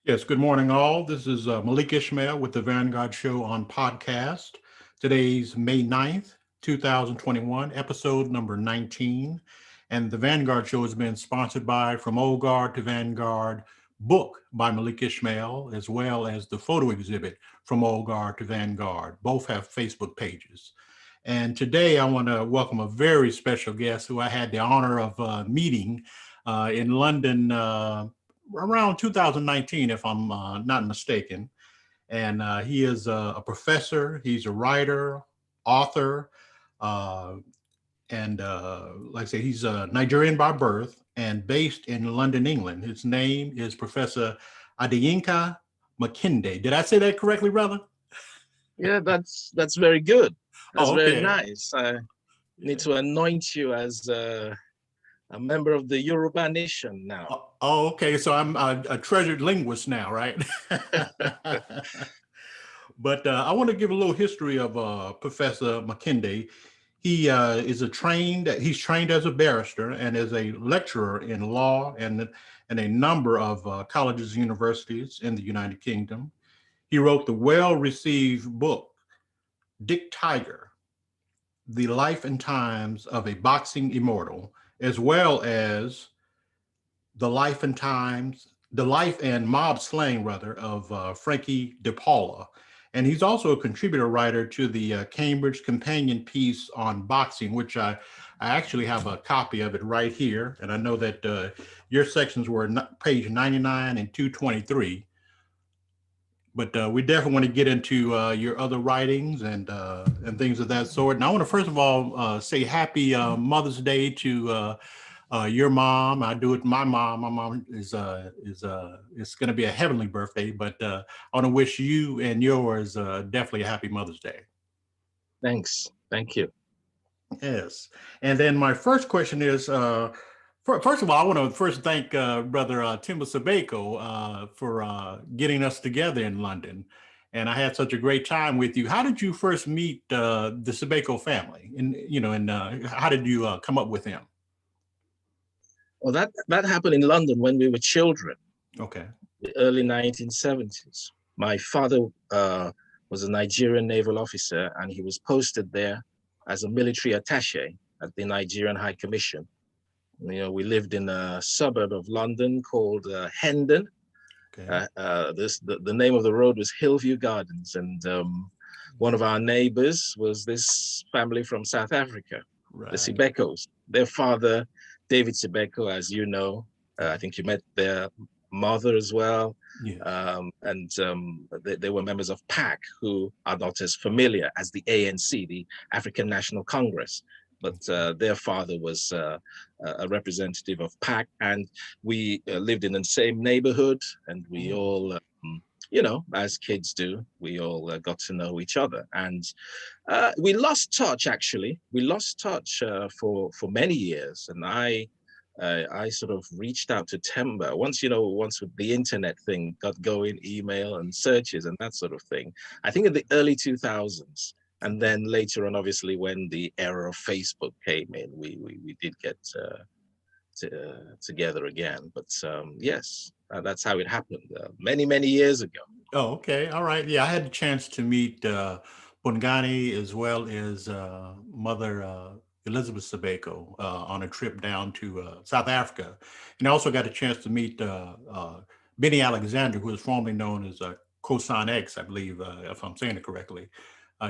Yes, good morning, all. This is Malik Ismail with the Vanguard Show on podcast. Today's May 9th, 2021, episode number 19. And the Vanguard Show has been sponsored by From Old Guard to Vanguard book by Malik Ismail, as well as the photo exhibit From Old Guard to Vanguard. Both have Facebook pages. And today I want to welcome a very special guest who I had the honor of meeting in London around 2019, if I'm not mistaken. And he is a professor, he's a writer, author, and like I say, he's Nigerian by birth and based in London, England. His name is Professor Adeyinka Makinde. Did I say that correctly, brother? Yeah, that's very good. That's okay. Very nice. I need to anoint you as a member of the Yoruba nation now. Oh, okay. So I'm a treasured linguist now, right? But I want to give a little history of Professor Makinde. He's trained as a barrister and as a lecturer in law and a number of colleges and universities in the United Kingdom. He wrote the well-received book, Dick Tiger, The Life and Times of a Boxing Immortal, as well as the life and mob slaying of Frankie DePaula. And he's also a contributor writer to the Cambridge Companion piece on boxing, which I actually have a copy of it right here. And I know that your sections were page 99 and 223. But we definitely want to get into your other writings and things of that sort. And I want to first of all say happy Mother's Day to your mom. I do it. My mom is it's going to be a heavenly birthday, but I want to wish you and yours definitely a happy Mother's Day. Thanks. Thank you. Yes. And then my first question is, first of all, I want to first thank Brother Timba Sebaco for getting us together in London. And I had such a great time with you. How did you first meet the Sebaco family? And how did you come up with him? Well, that happened in London when we were children. Okay. The early 1970s. My father was a Nigerian naval officer, and he was posted there as a military attaché at the Nigerian High Commission. You know, we lived in a suburb of London called Hendon. Okay. The name of the road was Hillview Gardens, and one of our neighbors was this family from South Africa, right. The Sebacos. Their father, David Sebaco, as you know, I think you met their mother as well. Yes. They were members of PAC, who are not as familiar as the ANC, the African National Congress. But their father was a representative of PAC, and we lived in the same neighborhood, and we all, as kids do, we all got to know each other. And we lost touch, actually. We lost touch for many years, and I sort of reached out to Temba once with the internet thing got going, email and searches and that sort of thing. I think in the early 2000s. And then later on, obviously, when the era of Facebook came in, we did get together again. But yes, that's how it happened many, many years ago. Oh, okay. All right. Yeah, I had the chance to meet Bongani as well as Mother Elizabeth Sebaco on a trip down to South Africa. And I also got a chance to meet Benny Alexander, who is formerly known as Cosan X, I believe, if I'm saying it correctly.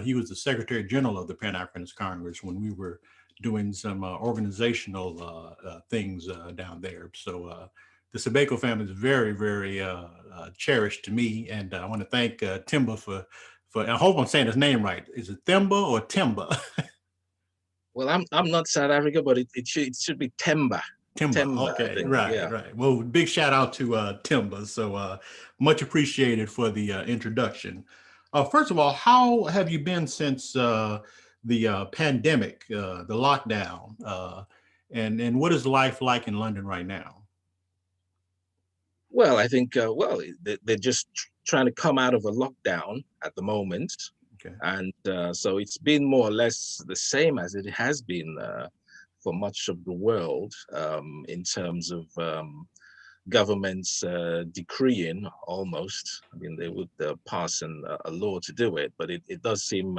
He was the Secretary General of the Pan-Africanist Congress when we were doing some organizational things down there. So the Sebaco family is very, very cherished to me. And I want to thank Timba for, I hope I'm saying his name right. Is it Themba or Timba? Well, I'm not South Africa, but it should be Temba. Timba. Okay, right, yeah. Right. Well, big shout out to Timba. So much appreciated for the introduction. First of all, how have you been since the pandemic, the lockdown, and what is life like in London right now? Well, I think, they're just trying to come out of a lockdown at the moment. Okay. And so it's been more or less the same as it has been for much of the world in terms of governments decreeing almost. I mean, they would pass a law to do it, but it does seem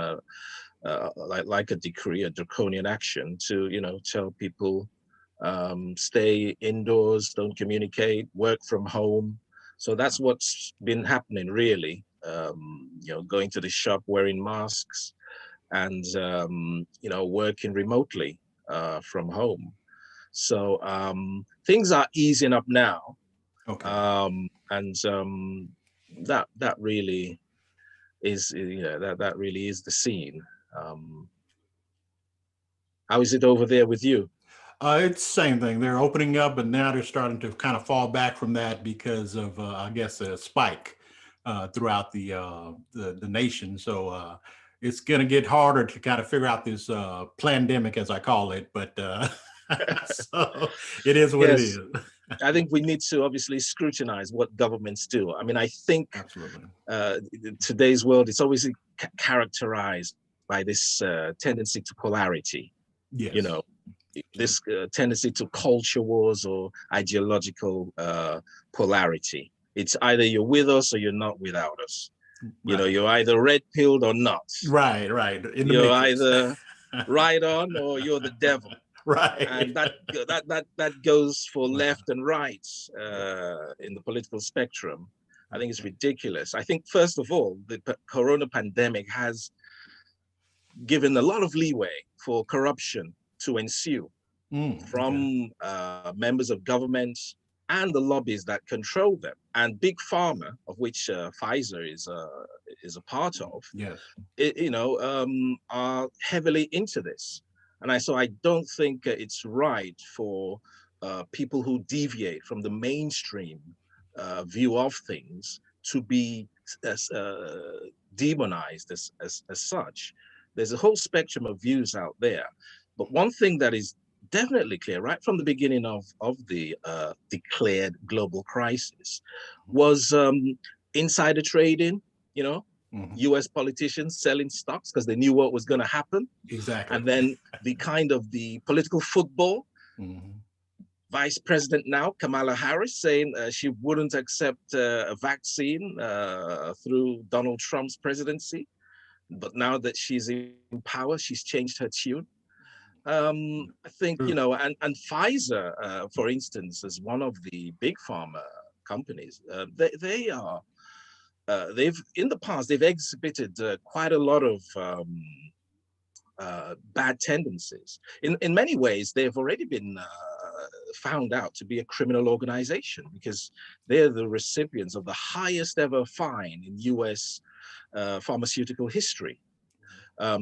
like a decree, a draconian action to, tell people stay indoors, don't communicate, work from home. So that's what's been happening, really. Going to the shop, wearing masks, and working remotely from home. So things are easing up now. Okay. That really is, that really is the scene. How is it over there with you? It's the same thing. They're opening up, but now they're starting to kind of fall back from that because of, I guess, a spike throughout the nation. So it's going to get harder to kind of figure out this pandemic, as I call it. But so it is what it Yes. is. I think we need to obviously scrutinize what governments do. I mean, I think Absolutely. Today's world is always characterized by this tendency to polarity. Yes. This tendency to culture wars or ideological polarity. It's either you're with us or you're not without us. Right. You're either red-pilled or not. Right. You're either right on or you're the devil. Right. And that goes for left and right in the political spectrum. I think it's ridiculous. I think, first of all, the corona pandemic has given a lot of leeway for corruption to ensue from members of government and the lobbies that control them. And Big Pharma, of which Pfizer is a part of, yes, are heavily into this. And so I don't think it's right for people who deviate from the mainstream view of things to be demonized as such. There's a whole spectrum of views out there. But one thing that is definitely clear right from the beginning of the declared global crisis was insider trading, US politicians selling stocks because they knew what was going to happen. Exactly. And then the political football. Vice President now, Kamala Harris, saying she wouldn't accept a vaccine through Donald Trump's presidency. But now that she's in power, she's changed her tune. I think, and Pfizer, for instance, as one of the big pharma companies, they are, in the past, they've exhibited quite a lot of bad tendencies. In many ways, they've already been found out to be a criminal organization because they're the recipients of the highest ever fine in US pharmaceutical history.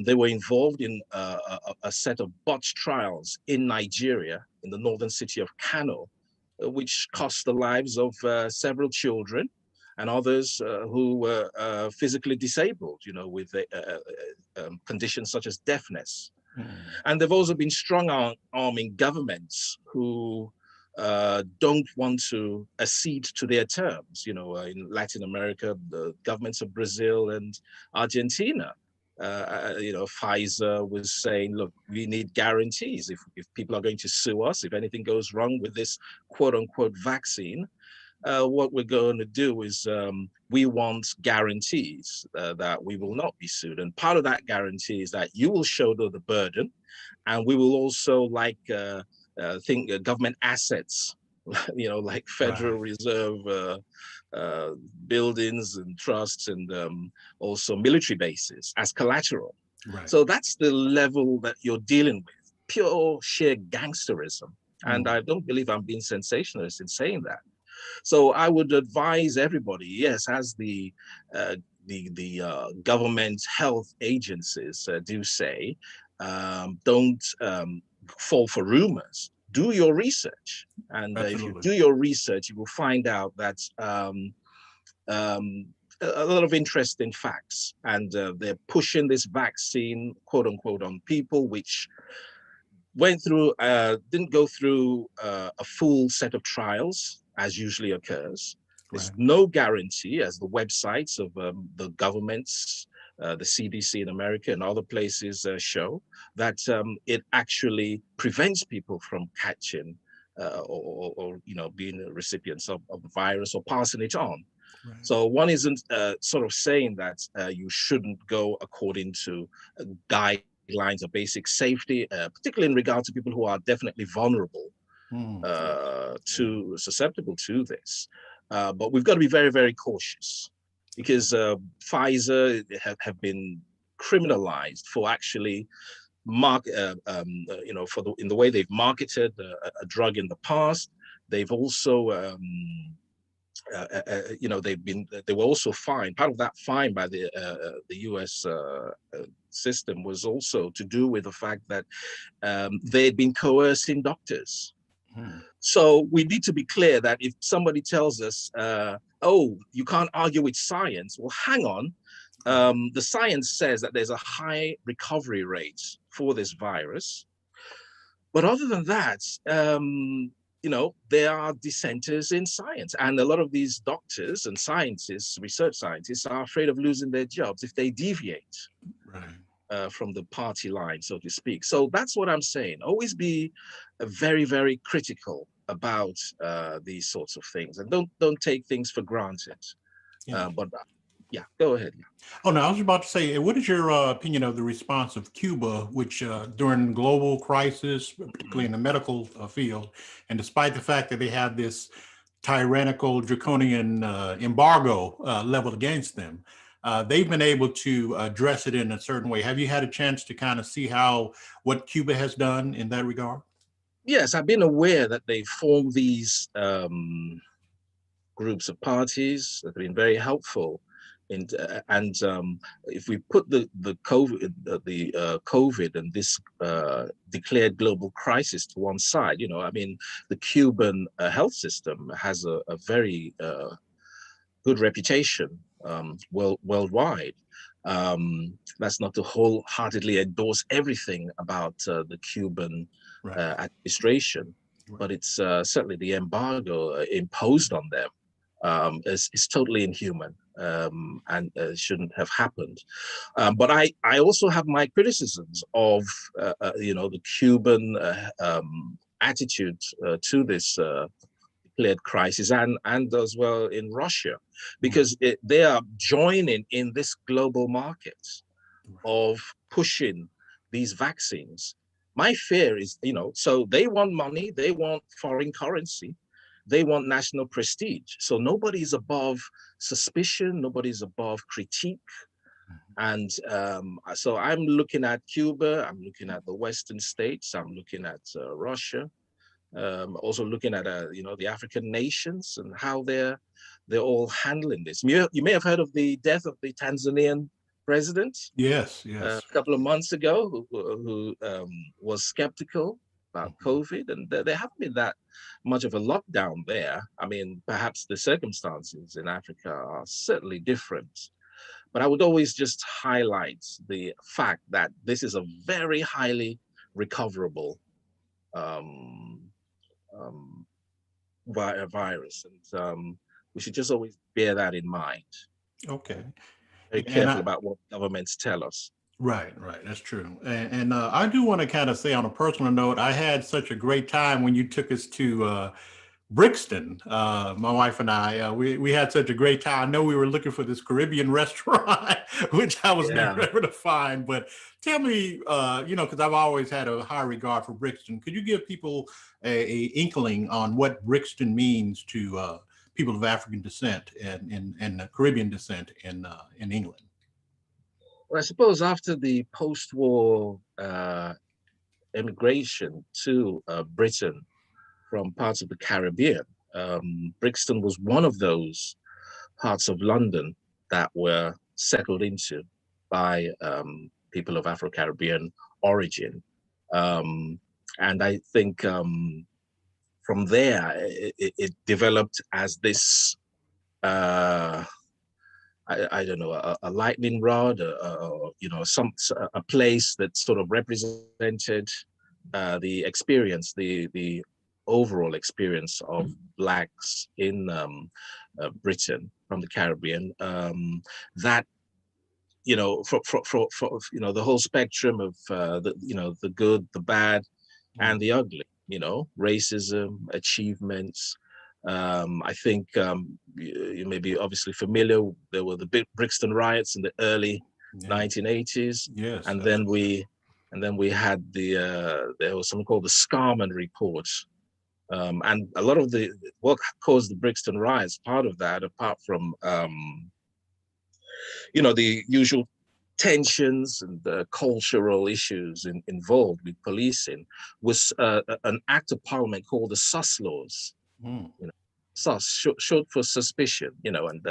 They were involved in a set of botched trials in Nigeria, in the northern city of Kano, which cost the lives of several children and others who were physically disabled, with conditions such as deafness. And they've also been strong-arming governments who don't want to accede to their terms. In Latin America, the governments of Brazil and Argentina, Pfizer was saying, look, we need guarantees. If people are going to sue us, if anything goes wrong with this quote unquote vaccine, what we're going to do is we want guarantees that we will not be sued. And part of that guarantee is that you will shoulder the burden, and we will also think government assets, like Federal Reserve buildings and trusts, and also military bases as collateral. Right. So that's the level that you're dealing with, pure sheer gangsterism. And I don't believe I'm being sensationalist in saying that. So I would advise everybody, yes, as the government health agencies do say, don't fall for rumors. Do your research. And if you do your research, you will find out that a lot of interesting facts. And they're pushing this vaccine, quote unquote, on people, which didn't go through a full set of trials, as usually occurs. There's no guarantee, as the websites of the governments, the CDC in America and other places show, that it actually prevents people from catching or being a recipient of the virus or passing it on. Right. So one isn't sort of saying that you shouldn't go according to guidelines of basic safety, particularly in regard to people who are definitely vulnerable, susceptible to this. But we've got to be very, very cautious, because Pfizer have been criminalized for actually in the way they've marketed a drug in the past. They've also they were also fined. Part of that fine by the U.S. System was also to do with the fact that they'd been coercing doctors. So we need to be clear that if somebody tells us, oh, you can't argue with science, well, hang on. The science says that there's a high recovery rate for this virus. But other than that, there are dissenters in science. And a lot of these doctors and scientists, research scientists, are afraid of losing their jobs if they deviate from the party line, so to speak. So that's what I'm saying. Always be very, very critical about these sorts of things, and don't take things for granted. But yeah, go ahead. Oh, no, I was about to say, what is your opinion of the response of Cuba, which during global crisis, particularly in the medical field, and despite the fact that they have this tyrannical, draconian embargo leveled against them, they've been able to address it in a certain way. Have you had a chance to kind of see what Cuba has done in that regard? Yes, I've been aware that they formed these groups of parties that have been very helpful. If we put the COVID and this declared global crisis to one side, the Cuban health system has a very good reputation worldwide. That's not to wholeheartedly endorse everything about the Cuban administration, but it's certainly the embargo imposed on them is totally inhuman. And shouldn't have happened. But I also have my criticisms of the Cuban attitude to this declared crisis, and as well in Russia, because they are joining in this global market of pushing these vaccines. My fear is, so they want money, they want foreign currency, they want national prestige. So nobody's above suspicion, nobody's above critique. And so I'm looking at Cuba, I'm looking at the Western states, I'm looking at Russia, also looking at the African nations and how they're all handling this. You may have heard of the death of the Tanzanian president. Yes. A couple of months ago, who was skeptical about COVID, and there haven't been that much of a lockdown there. I mean, perhaps the circumstances in Africa are certainly different, but I would always just highlight the fact that this is a very highly recoverable virus, and we should just always bear that in mind. Okay. Very careful about what governments tell us. Right. That's true. And I do want to kind of say, on a personal note, I had such a great time when you took us to Brixton. My wife and I, we had such a great time. I know we were looking for this Caribbean restaurant, which I was never able to find. But tell me, because I've always had a high regard for Brixton. Could you give people a inkling on what Brixton means to people of African descent and Caribbean descent in England? Well, I suppose after the post-war immigration to Britain from parts of the Caribbean, Brixton was one of those parts of London that were settled into by people of Afro-Caribbean origin. And I think from there, it developed as this I don't know, a lightning rod, a place that sort of represented the experience, the overall experience of Blacks in Britain from the Caribbean. That for the whole spectrum of the good, the bad, and the ugly. you know, racism, achievements. I think you may be obviously familiar. There were the big Brixton riots in the early 1980s, Yes. and then we had there was something called the Scarman Report, and a lot of what caused the Brixton riots. Part of that, apart from you know, the usual tensions and the cultural issues involved with policing, was an act of parliament called the Sus Laws. You know, Sus, short for suspicion. You know, and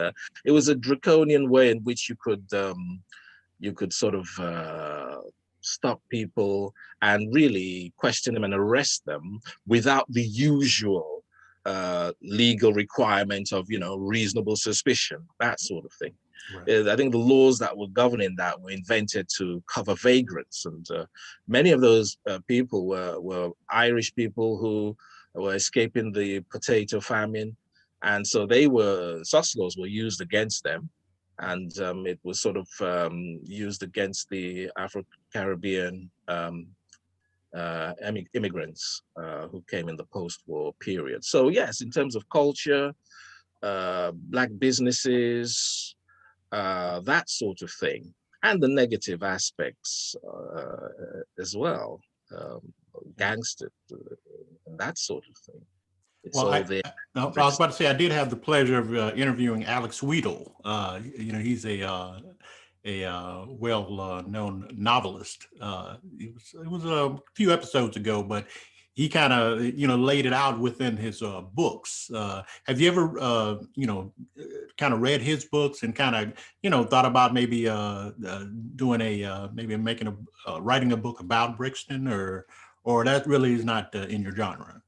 it was a draconian way in which you could sort of stop people and really question them and arrest them without the usual legal requirement of, you know, reasonable suspicion, that sort of thing. Right. I think the laws that were governing that were invented to cover vagrants, and many of those people were Irish people who were escaping the potato famine, and so sus laws were used against them, and it was sort of used against the Afro-Caribbean immigrants who came in the post-war period. So yes, in terms of culture, Black businesses, that sort of thing, and the negative aspects as well, gangster, and that sort of thing. It's all there. I was about to say, I did have the pleasure of interviewing Alex Wheatle. You know, he's a well-known novelist. It was a few episodes ago, but he kind of, you know, laid it out within his books. Have you ever, you know, kind of read his books and kind of, you know, thought about maybe doing maybe writing a book about Brixton, or that really is not in your genre?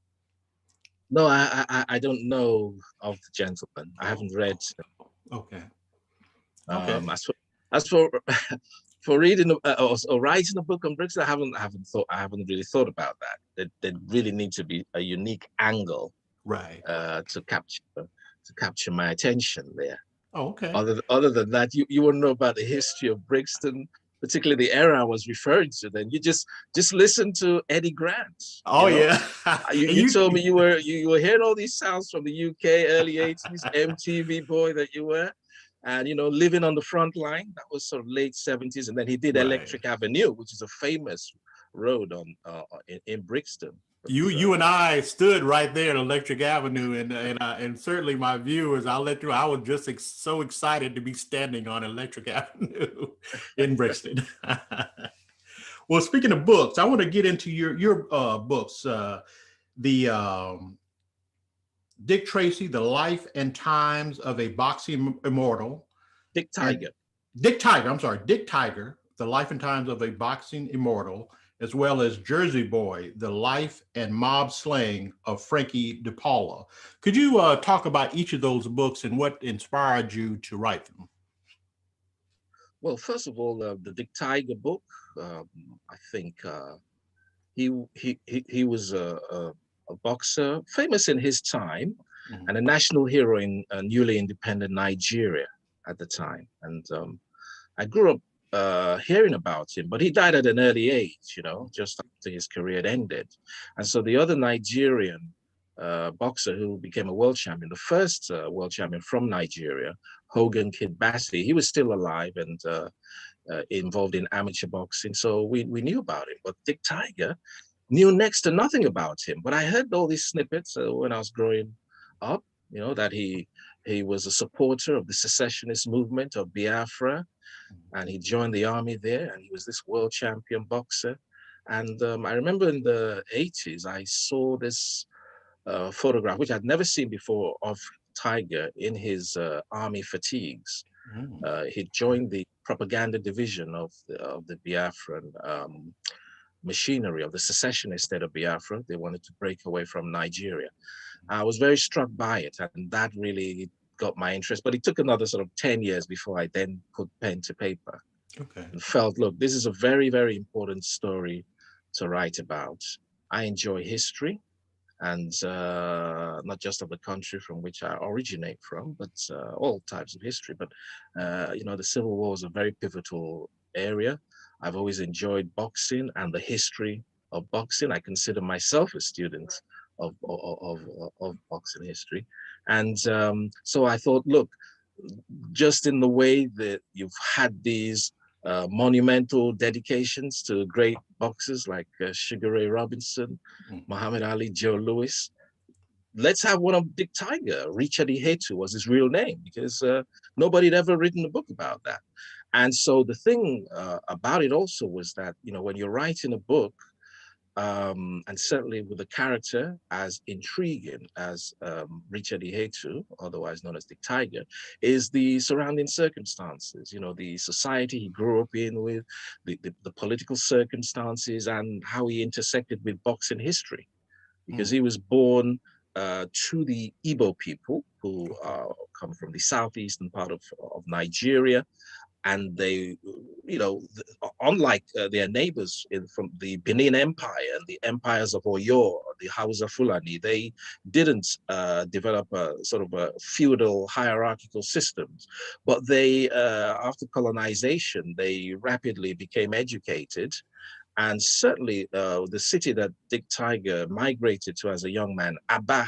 No, I don't know of the gentleman. I haven't read. Okay. As for for reading or writing a book on Brixton, I haven't really thought about that. There really needs to be a unique angle, right, to capture my attention there. Oh, okay. Other than that, you wouldn't know about the history of Brixton, particularly the era I was referring to. Then you just listen to Eddie Grant. Oh, you know? Yeah. You told me you were hearing all these sounds from the UK early 80s, MTV boy that you were. And, you know, living on the front line, that was sort of late 70s. And then he did Electric Avenue, which is a famous road in Brixton. You and I stood right there at Electric Avenue, and certainly my viewers, I'll let you. I was just so excited to be standing on Electric Avenue in Brixton. Well, speaking of books, I want to get into your books. Dick Tracy, The Life and Times of a Boxing Immortal. Dick Tiger, The Life and Times of a Boxing Immortal, as well as Jersey Boy, The Life and Mob Slaying of Frankie DePaula. Could you talk about each of those books and what inspired you to write them? Well, first of all, the Dick Tiger book, I think he was a boxer, famous in his time, and a national hero in newly independent Nigeria at the time. And I grew up hearing about him, but he died at an early age, you know, just after his career had ended. And so the other Nigerian boxer who became a world champion, the first world champion from Nigeria, Hogan Kid Bassi, he was still alive and involved in amateur boxing. So we knew about him, but Dick Tiger knew next to nothing about him. But I heard all these snippets when I was growing up, you know, that he was a supporter of the secessionist movement of Biafra, and he joined the army there, and he was this world champion boxer. And I remember in the 80s, I saw this photograph, which I'd never seen before, of Tiger in his army fatigues. He joined the propaganda division of the Biafran machinery of the secessionist state of Biafra. They wanted to break away from Nigeria. I was very struck by it, and that really got my interest. But it took another sort of 10 years before I then put pen to paper. Okay. And felt, look, this is a very, very important story to write about. I enjoy history, and not just of the country from which I originate from, but all types of history. But, you know, the Civil War is a very pivotal area. I've always enjoyed boxing and the history of boxing. I consider myself a student of boxing history. And so I thought, look, just in the way that you've had these monumental dedications to great boxers like Sugar Ray Robinson, Muhammad Ali, Joe Louis, let's have one of Dick Tiger. Richard Ihetu was his real name, because nobody had ever written a book about that. And so the thing about it also was that, you know, when you're writing a book, and certainly with a character as intriguing as Richard Ihetu, otherwise known as Dick Tiger, is the surrounding circumstances, you know, the society he grew up in, with the political circumstances, and how he intersected with boxing history, because he was born to the Igbo people, who come from the southeastern part of Nigeria. And they, you know, unlike their neighbors from the Benin Empire and the empires of Oyo, the Hausa Fulani, they didn't develop a sort of a feudal hierarchical systems. But they, after colonization, they rapidly became educated. And certainly the city that Dick Tiger migrated to as a young man, Aba,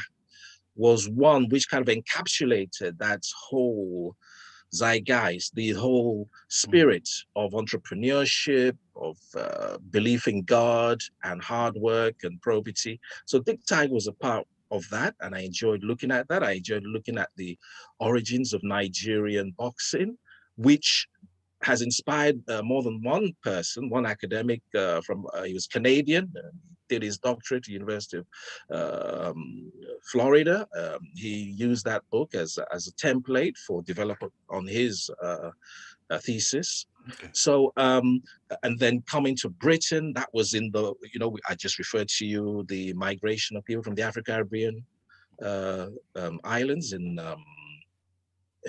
was one which kind of encapsulated that whole zeitgeist, the whole spirit of entrepreneurship, of belief in God and hard work and probity. So Dick Tiger was a part of that, and I enjoyed looking at that. I enjoyed looking at the origins of Nigerian boxing, which has inspired more than one person, one academic from, he was Canadian, did his doctorate at the University of Florida. He used that book as a template for developing on his thesis. Okay. So, and then coming to Britain, that was in the, you know, I just referred to you, the migration of people from the African-Caribbean islands in,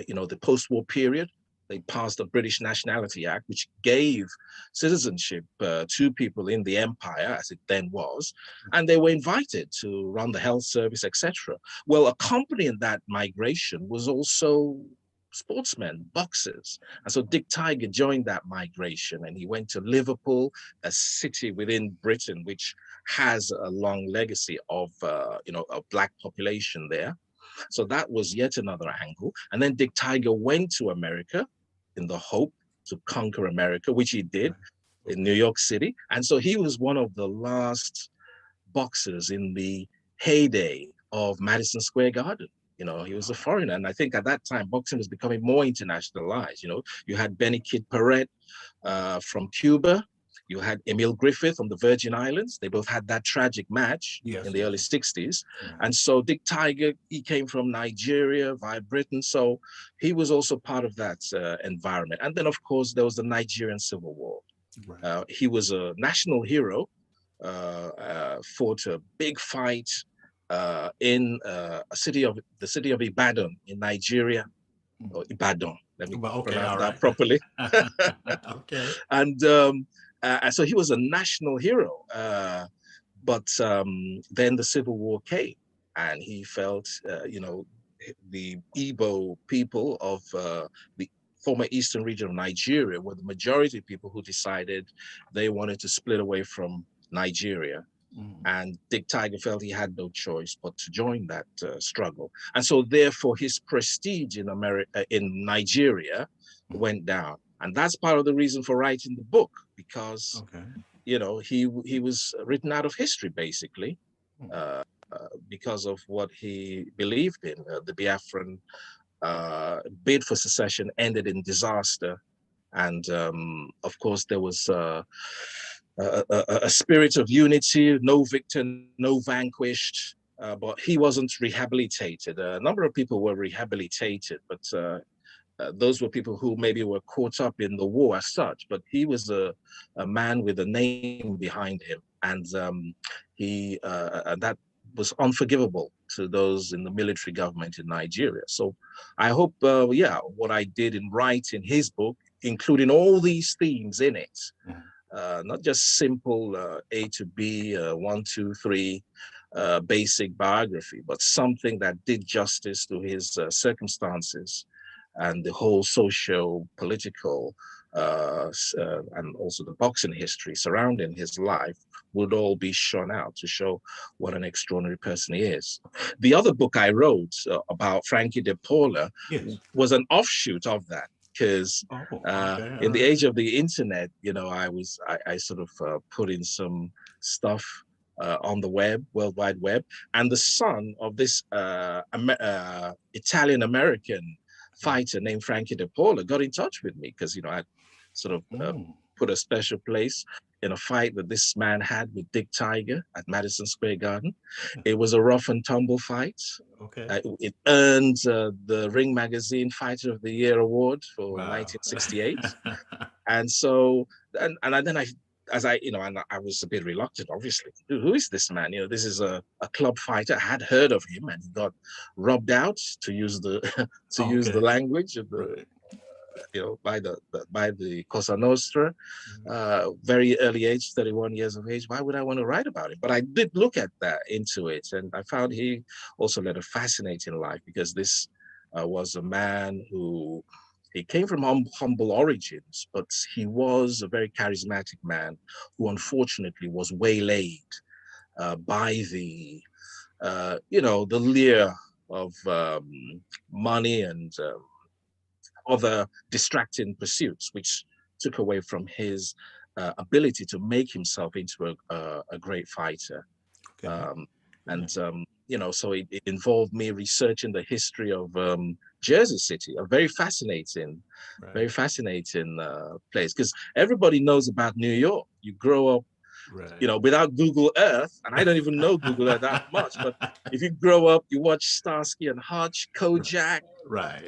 you know, the post-war period. They passed the British Nationality Act, which gave citizenship to people in the empire, as it then was, and they were invited to run the health service, etc. Well, accompanying that migration was also sportsmen, boxers. And so Dick Tiger joined that migration, and he went to Liverpool, a city within Britain, which has a long legacy of, you know, a Black population there. So that was yet another angle. And then Dick Tiger went to America in the hope to conquer America, which he did in New York City. And so he was one of the last boxers in the heyday of Madison Square Garden. You know, he was a foreigner. And I think at that time, boxing was becoming more internationalized. You know, you had Benny Kid Paret from Cuba. You had Emil Griffith from the Virgin Islands. They both had that tragic match in the early 60s. And so Dick Tiger, he came from Nigeria via Britain. So he was also part of that environment. And then, of course, there was the Nigerian Civil War. He was a national hero, fought a big fight in the city of Ibadan in Nigeria, or Ibadan. Let me pronounce that properly. Okay. And so he was a national hero, but then the Civil War came, and he felt, you know, the Igbo people of the former eastern region of Nigeria were the majority of people who decided they wanted to split away from Nigeria. And Dick Tiger felt he had no choice but to join that struggle. And so therefore his prestige in Nigeria went down. And that's part of the reason for writing the book, because, you know, he was written out of history, basically, because of what he believed in. The Biafran bid for secession ended in disaster. And of course, there was a spirit of unity, no victor, no vanquished, but he wasn't rehabilitated. A number of people were rehabilitated, but those were people who maybe were caught up in the war as such, but he was a man with a name behind him. And that was unforgivable to those in the military government in Nigeria. So I hope, what I did in writing his book, including all these themes in it, not just simple A to B, 1, 2, 3, basic biography, but something that did justice to his circumstances and the whole socio-political and also the boxing history surrounding his life would all be shone out to show what an extraordinary person he is. The other book I wrote about Frankie DePaula was an offshoot of that, because in the age of the internet, you know, I sort of put in some stuff on the web, World Wide Web, and the son of this Italian-American fighter named Frankie DePaula got in touch with me, because, you know, I sort of put a special place in a fight that this man had with Dick Tiger at Madison Square Garden. It was a rough and tumble fight. It earned the Ring Magazine Fighter of the Year award for 1968. And so, and then I was a bit reluctant, obviously. Who is this man? You know, this is a club fighter. I had heard of him, and he got robbed out, to use the use the language of the by the Cosa Nostra, very early age, 31 years of age. Why would I want to write about him? But I did look at that into it, and I found he also led a fascinating life, because this was a man who, he came from humble origins, but he was a very charismatic man who unfortunately was waylaid by the, the lure of money and other distracting pursuits, which took away from his ability to make himself into a great fighter. So it involved me researching the history of Jersey City, a very fascinating place, because everybody knows about New York. You grow up, without Google Earth, and I don't even know Google Earth that much, but if you grow up, you watch Starsky and Hutch, Kojak,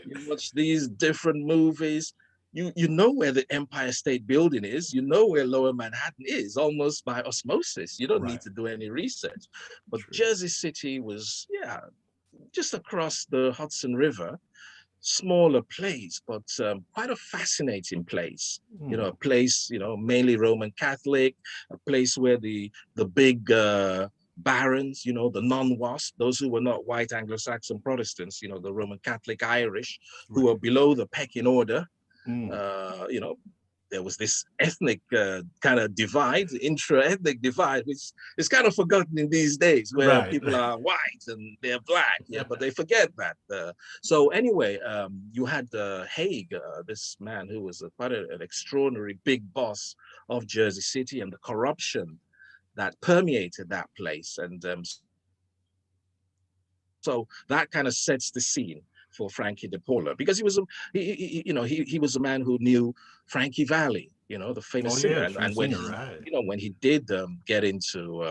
you watch these different movies, you know where the Empire State Building is, you know where Lower Manhattan is, almost by osmosis. You don't need to do any research. But Jersey City was, just across the Hudson River, smaller place, but quite a fascinating place. A place, mainly Roman Catholic, a place where the big barons, the non-WASP, those who were not white Anglo-Saxon Protestants, the Roman Catholic Irish, who were below the pecking order. There was this ethnic kind of divide, intra-ethnic divide, which is kind of forgotten in these days, where people are white and they're black, but they forget that. So anyway, you had Haig, this man who was quite an extraordinary big boss of Jersey City, and the corruption that permeated that place. And so that kind of sets the scene for Frankie DePaula, because he was a man who knew Frankie Valli, the famous singer. And when when he did get into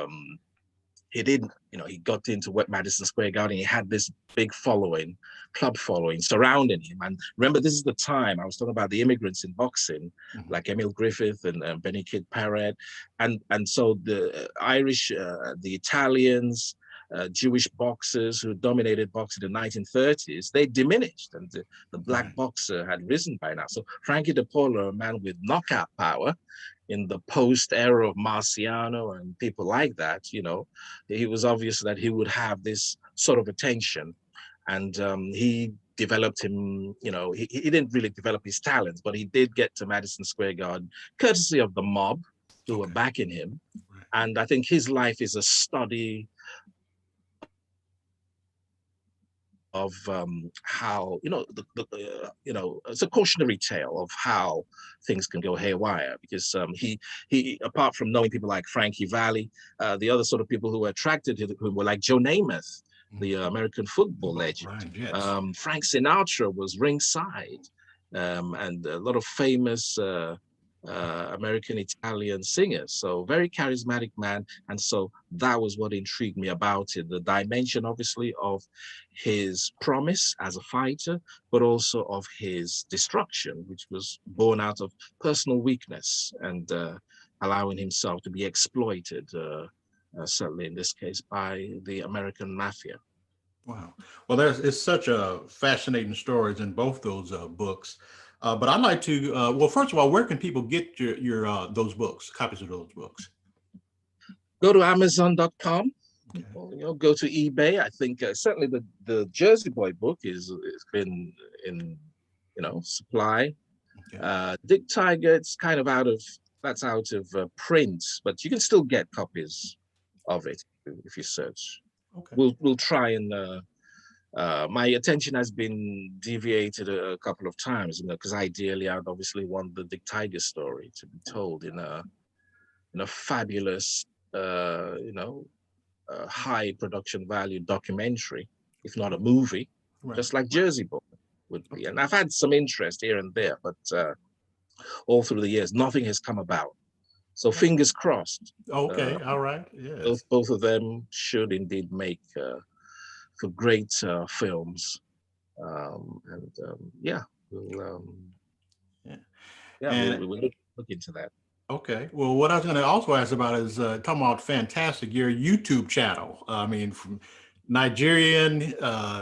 he got into Madison Square Garden, he had this big following, club following surrounding him. And remember, this is the time I was talking about the immigrants in boxing, like Emil Griffith and Benny Kid Parrott, and so the Irish, the Italians, Jewish boxers who dominated boxing in the 1930s, they diminished, and the black boxer had risen by now. So Frankie DePaula, a man with knockout power in the post-era of Marciano and people like that, he was obvious that he would have this sort of attention. And he developed him, he didn't really develop his talents, but he did get to Madison Square Garden, courtesy of the mob who were backing him. And I think his life is a study of how, it's a cautionary tale of how things can go haywire, because he apart from knowing people like Frankie Valli, the other sort of people who were attracted to him were like Joe Namath, the American football legend. Frank Sinatra was ringside, and a lot of famous American Italian singers. So very charismatic man. And so that was what intrigued me about it. The dimension, obviously, of his promise as a fighter, but also of his destruction, which was born out of personal weakness and allowing himself to be exploited, certainly in this case, by the American Mafia. Wow. Well, it's such a fascinating stories in both those books. But I'd like to, well, first of all, where can people get your those books, copies of those books? Go to Amazon.com, go to eBay. I think certainly the Jersey Boy book has been in, supply Okay. Dick Tiger, it's kind of out of print, but you can still get copies of it if you search. Okay. We'll try and my attention has been deviated a couple of times, because ideally I'd obviously want the Dick Tiger story to be told in a fabulous, high production value documentary, if not a movie, Right. just like Jersey Boy would be. And I've had some interest here and there, but all through the years, nothing has come about. So fingers crossed. Okay. All right. Yes. Both of them should indeed make for great films. Yeah, we'll look into that. Okay. Well, what I was going to also ask about is talking about fantastic, your YouTube channel. I mean, from Nigerian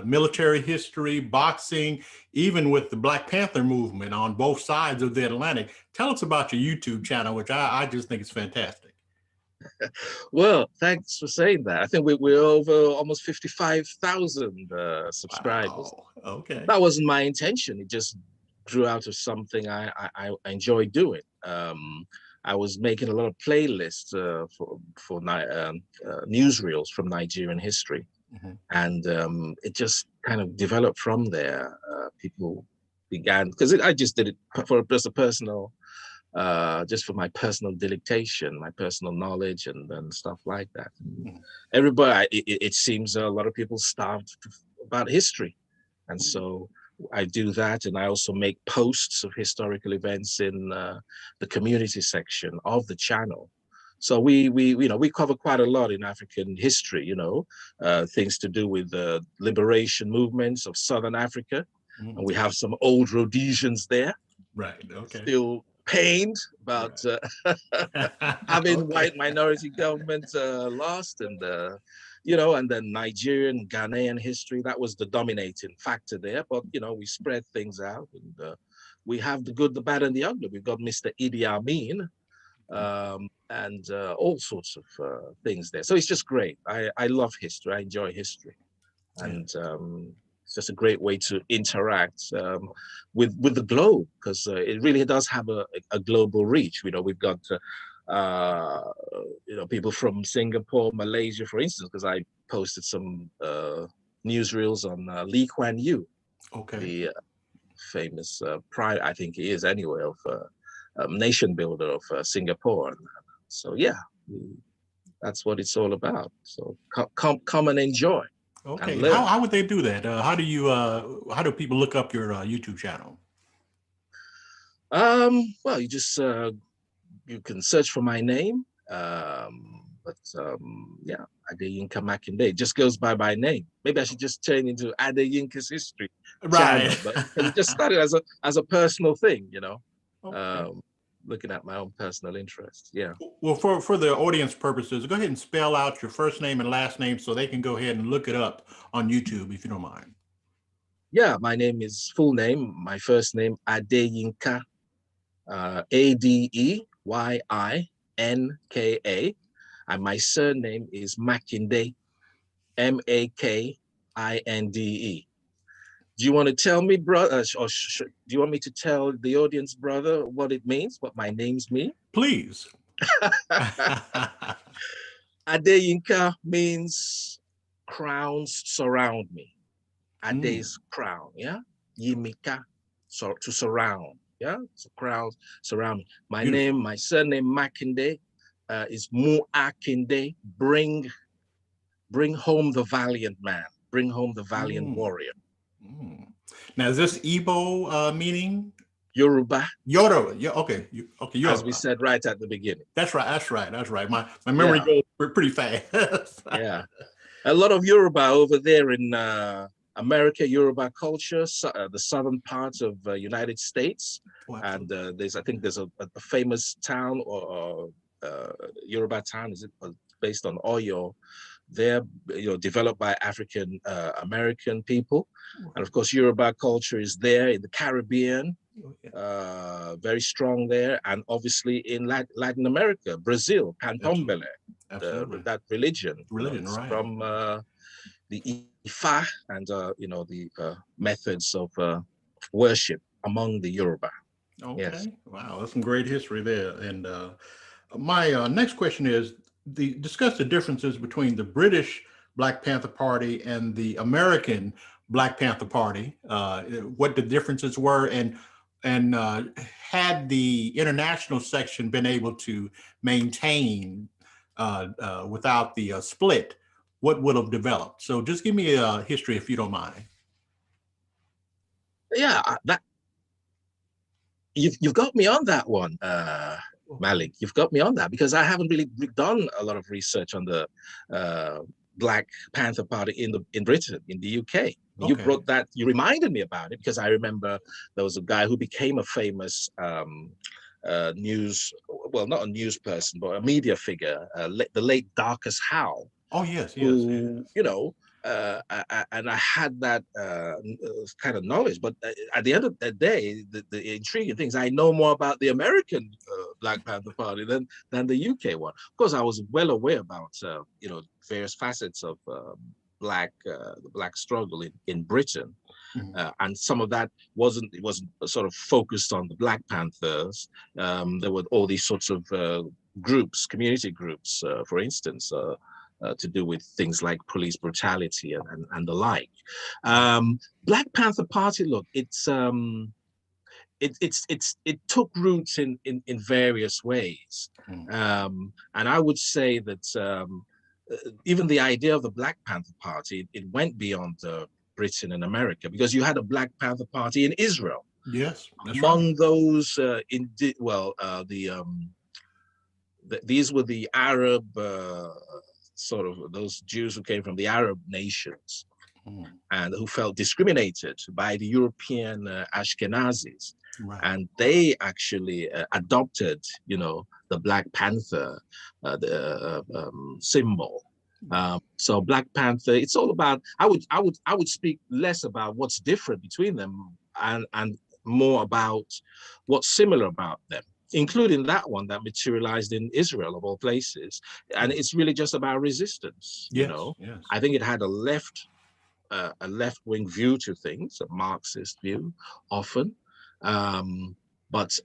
military history, boxing, even with the Black Panther movement on both sides of the Atlantic. Tell us about your YouTube channel, which I just think is fantastic. Well, thanks for saying that. I think we're over almost 55,000 subscribers. Wow. Okay. That wasn't my intention. It just grew out of something I enjoy doing. I was making a lot of playlists for newsreels from Nigerian history. Mm-hmm. And it just kind of developed from there. People began, because I just did it for just a personal, just for my personal delectation, my personal knowledge, and stuff like that. Mm-hmm. Everybody, it seems a lot of people starved about history, and so I do that, and I also make posts of historical events in the community section of the channel. So we cover quite a lot in African history, things to do with the liberation movements of Southern Africa. Mm-hmm. And we have some old Rhodesians there. Right, okay. Still pained about having white minority government lost, and and then Nigerian, Ghanaian history, that was the dominating factor there. But, we spread things out, and we have the good, the bad, and the ugly. We've got Mr. Idi Amin, and all sorts of things there. So it's just great. I love history. I enjoy history. And it's just a great way to interact with the globe, because it really does have a global reach. We've got people from Singapore, Malaysia, for instance, because I posted some newsreels on Lee Kuan Yew, the famous pride, I think he is anyway, of nation builder of Singapore. And so that's what it's all about. So come and enjoy. Okay, how would they do that? How do people look up your YouTube channel? Well, you just you can search for my name, Adeyinka Makinde. It just goes by my name. Maybe I should just turn into Adeyinka's History channel, but it just started as a personal thing, looking at my own personal interests. Yeah. Well, for the audience purposes, go ahead and spell out your first name and last name so they can go ahead and look it up on YouTube, if you don't mind. Yeah, my name is full name. My first name, Adeyinka, Adeyinka, and my surname is Makinde, Makinde. Do you want to tell me, brother, or do you want me to tell the audience, brother, what it means, what my names mean? Please. Adeyinka means crowns surround me. Adey's crown, yeah? Yimika, so to surround, yeah? So crowns surround me. My name, my surname, Makinde, is Muakinde, bring home the valiant man, bring home the valiant warrior. Now, is this Igbo meaning? Yoruba. Yoruba. Yeah. Okay. Yoruba. As we said right at the beginning. That's right. My memory goes pretty fast. Yeah. A lot of Yoruba over there in America, Yoruba culture, the southern part of United States. And I think there's a famous town or Yoruba town, is it based on Oyo? They're developed by African American people, and of course Yoruba culture is there in the Caribbean, very strong there, and obviously in Latin America, Brazil, Candomblé, that religion right, from the Ifa and the methods of worship among the Yoruba. Yes. Okay. Wow, that's some great history there. And my next question is discuss the differences between the British Black Panther Party and the American Black Panther Party. What the differences were, and had the international section been able to maintain without the split, what would have developed? So just give me a history if you don't mind. Yeah, that you've got me on that one, Malik. You've got me on that because I haven't really done a lot of research on the Black Panther Party in Britain, in the UK. You Okay. brought that. You reminded me about it because I remember there was a guy who became a famous news, well, not a news person, but a media figure, the late Darcus Howe, Oh yes, yes, who, yes. you know, and I had that kind of knowledge. But at the end of the day, the intriguing things, I know more about the American Black Panther Party than the UK one. Of course, I was well aware about you know, various facets of the black struggle in Britain. Mhm. And some of that wasn't sort of focused on the Black Panthers. There were all these sorts of groups, community groups, for instance, to do with things like police brutality and the like. Black Panther Party, look, it took roots in various ways, and I would say that even the idea of the Black Panther Party, it went beyond Britain and America, because you had a Black Panther Party in Israel. Yes, that's right. Among those, these were the Arab sort of those Jews who came from the Arab nations and who felt discriminated by the European Ashkenazis. Right. And they actually adopted, you know, the Black Panther symbol. So Black Panther, it's all about. I would speak less about what's different between them and more about what's similar about them, including that one that materialized in Israel of all places. And it's really just about resistance. Yes, You know, yes. I think it had a left-wing view to things, a Marxist view, often. But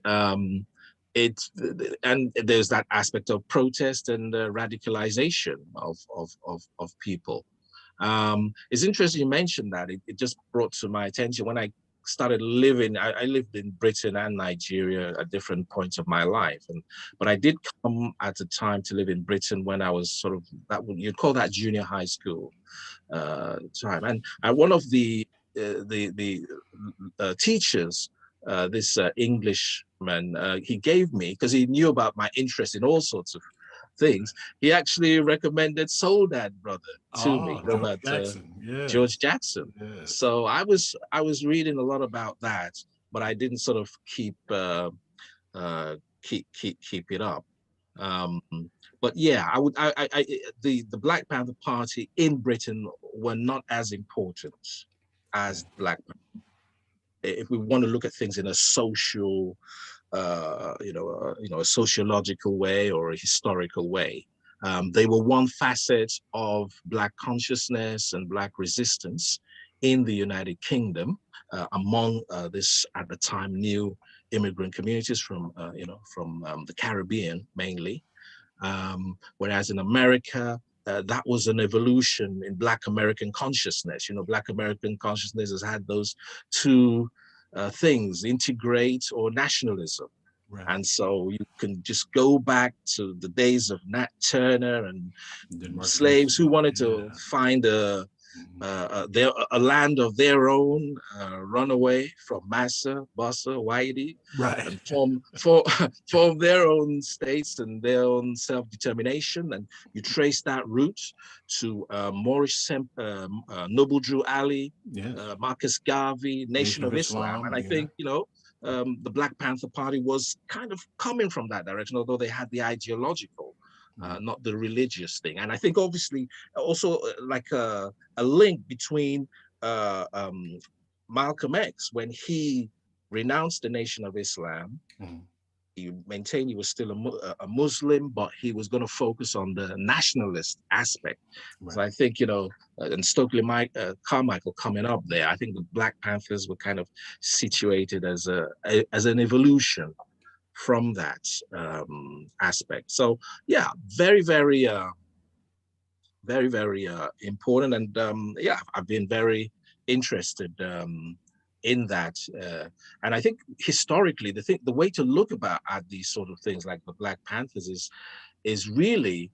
and there's that aspect of protest and radicalization of people. It's interesting you mentioned that. It just brought to my attention when I started living. I lived in Britain and Nigeria at different points of my life, but I did come at a time to live in Britain when I was sort of you'd call that junior high school time, and one of the teachers, this Englishman, he gave me, because he knew about my interest in all sorts of things, he actually recommended Soul Dad Brother to me, George about Jackson. Yes. George Jackson. Yes. So I was reading a lot about that, but I didn't sort of keep it up. But yeah, the Black Panther Party in Britain were not as important as Black Panther. If we want to look at things in a social, a sociological way or a historical way, they were one facet of Black consciousness and Black resistance in the United Kingdom, among this at the time new immigrant communities from the Caribbean mainly, whereas in America, that was an evolution in Black American consciousness. You know, Black American consciousness has had those two things: integrate or nationalism. Right. And so you can just go back to the days of Nat Turner and slaves who wanted to find a land of their own, run away from Massa, Bossa, Whitey, right, and form their own states and their own self-determination. And you trace that route to Moorish Noble Drew Ali, yes. Marcus Garvey, Nation of Islam. And I think, you know, the Black Panther Party was kind of coming from that direction, although they had the ideological, not the religious thing. And I think obviously also like a link between Malcolm X, when he renounced the Nation of Islam, he maintained he was still a Muslim, but he was going to focus on the nationalist aspect. Right. So I think, and Stokely Carmichael coming up there, I think the Black Panthers were kind of situated as an evolution from that aspect. So yeah, very, very, very, very important. And yeah, I've been very interested in that. And I think historically, the way to look at these sort of things like the Black Panthers is really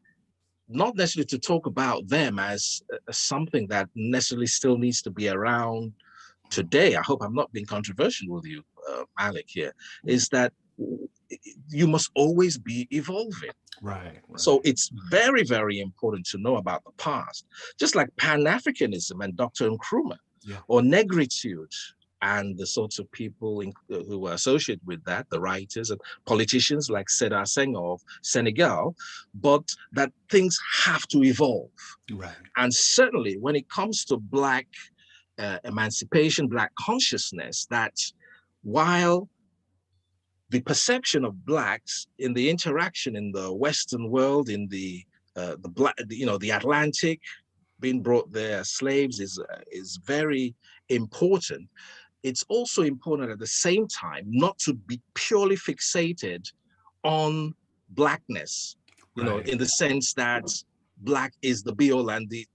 not necessarily to talk about them as something that necessarily still needs to be around today. I hope I'm not being controversial with you, Malik, here, is that you must always be evolving. Right. So it's very, very important to know about the past, just like Pan-Africanism and Dr. Nkrumah, or negritude and the sorts of people who were associated with that, the writers and politicians like Sédar Senghor of Senegal, but that things have to evolve. Right. And certainly when it comes to Black emancipation, Black consciousness, that while the perception of Blacks in the interaction in the Western world, in the Atlantic, being brought there as slaves is very important. It's also important at the same time not to be purely fixated on Blackness, in the sense that Black is the be-all and the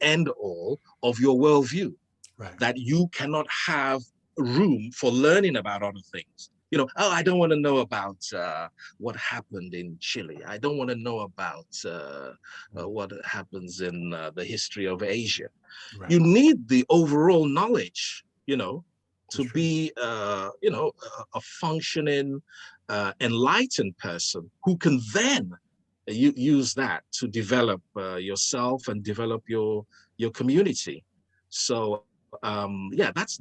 end-all of your worldview. Right. That you cannot have room for learning about other things. I don't want to know about what happened in Chile. I don't want to know about what happens in the history of Asia. Right. You need the overall knowledge, to be, a functioning, enlightened person who can then use that to develop yourself and develop your community. So yeah, that's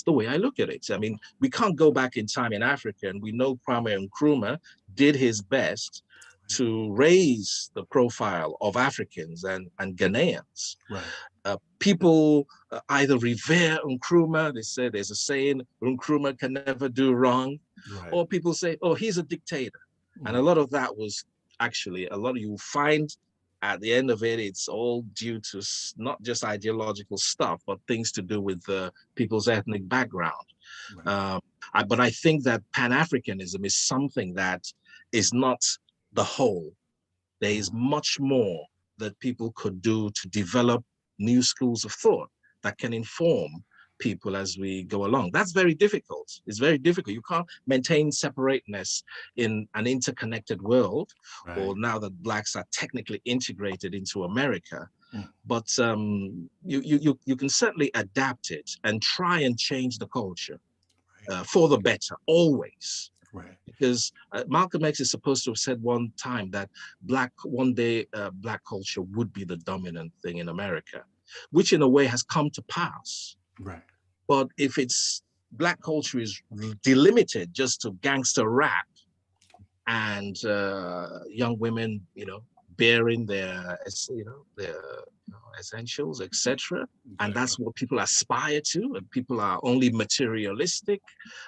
the way I look at it. I mean, we can't go back in time in Africa, and we know Kwame Nkrumah did his best to raise the profile of Africans and Ghanaians. Right. People either revere Nkrumah, they say there's a saying, Nkrumah can never do wrong, right. Or people say, oh, he's a dictator. Mm. And a lot of that was actually, you find at the end of it, it's all due to not just ideological stuff, but things to do with people's ethnic background. Right. But I think that Pan-Africanism is something that is not the whole. There is much more that people could do to develop new schools of thought that can inform people as we go along. That's very difficult. It's very difficult. You can't maintain separateness in an interconnected world, right. Or now that Blacks are technically integrated into America. Mm. But you can certainly adapt it and try and change the culture, right. For the better, always. Right. Because Malcolm X is supposed to have said one time that one day Black culture would be the dominant thing in America, which in a way has come to pass. Right. But if Black culture is delimited just to gangster rap and young women, bearing their essentials, etc., and that's what people aspire to, and people are only materialistic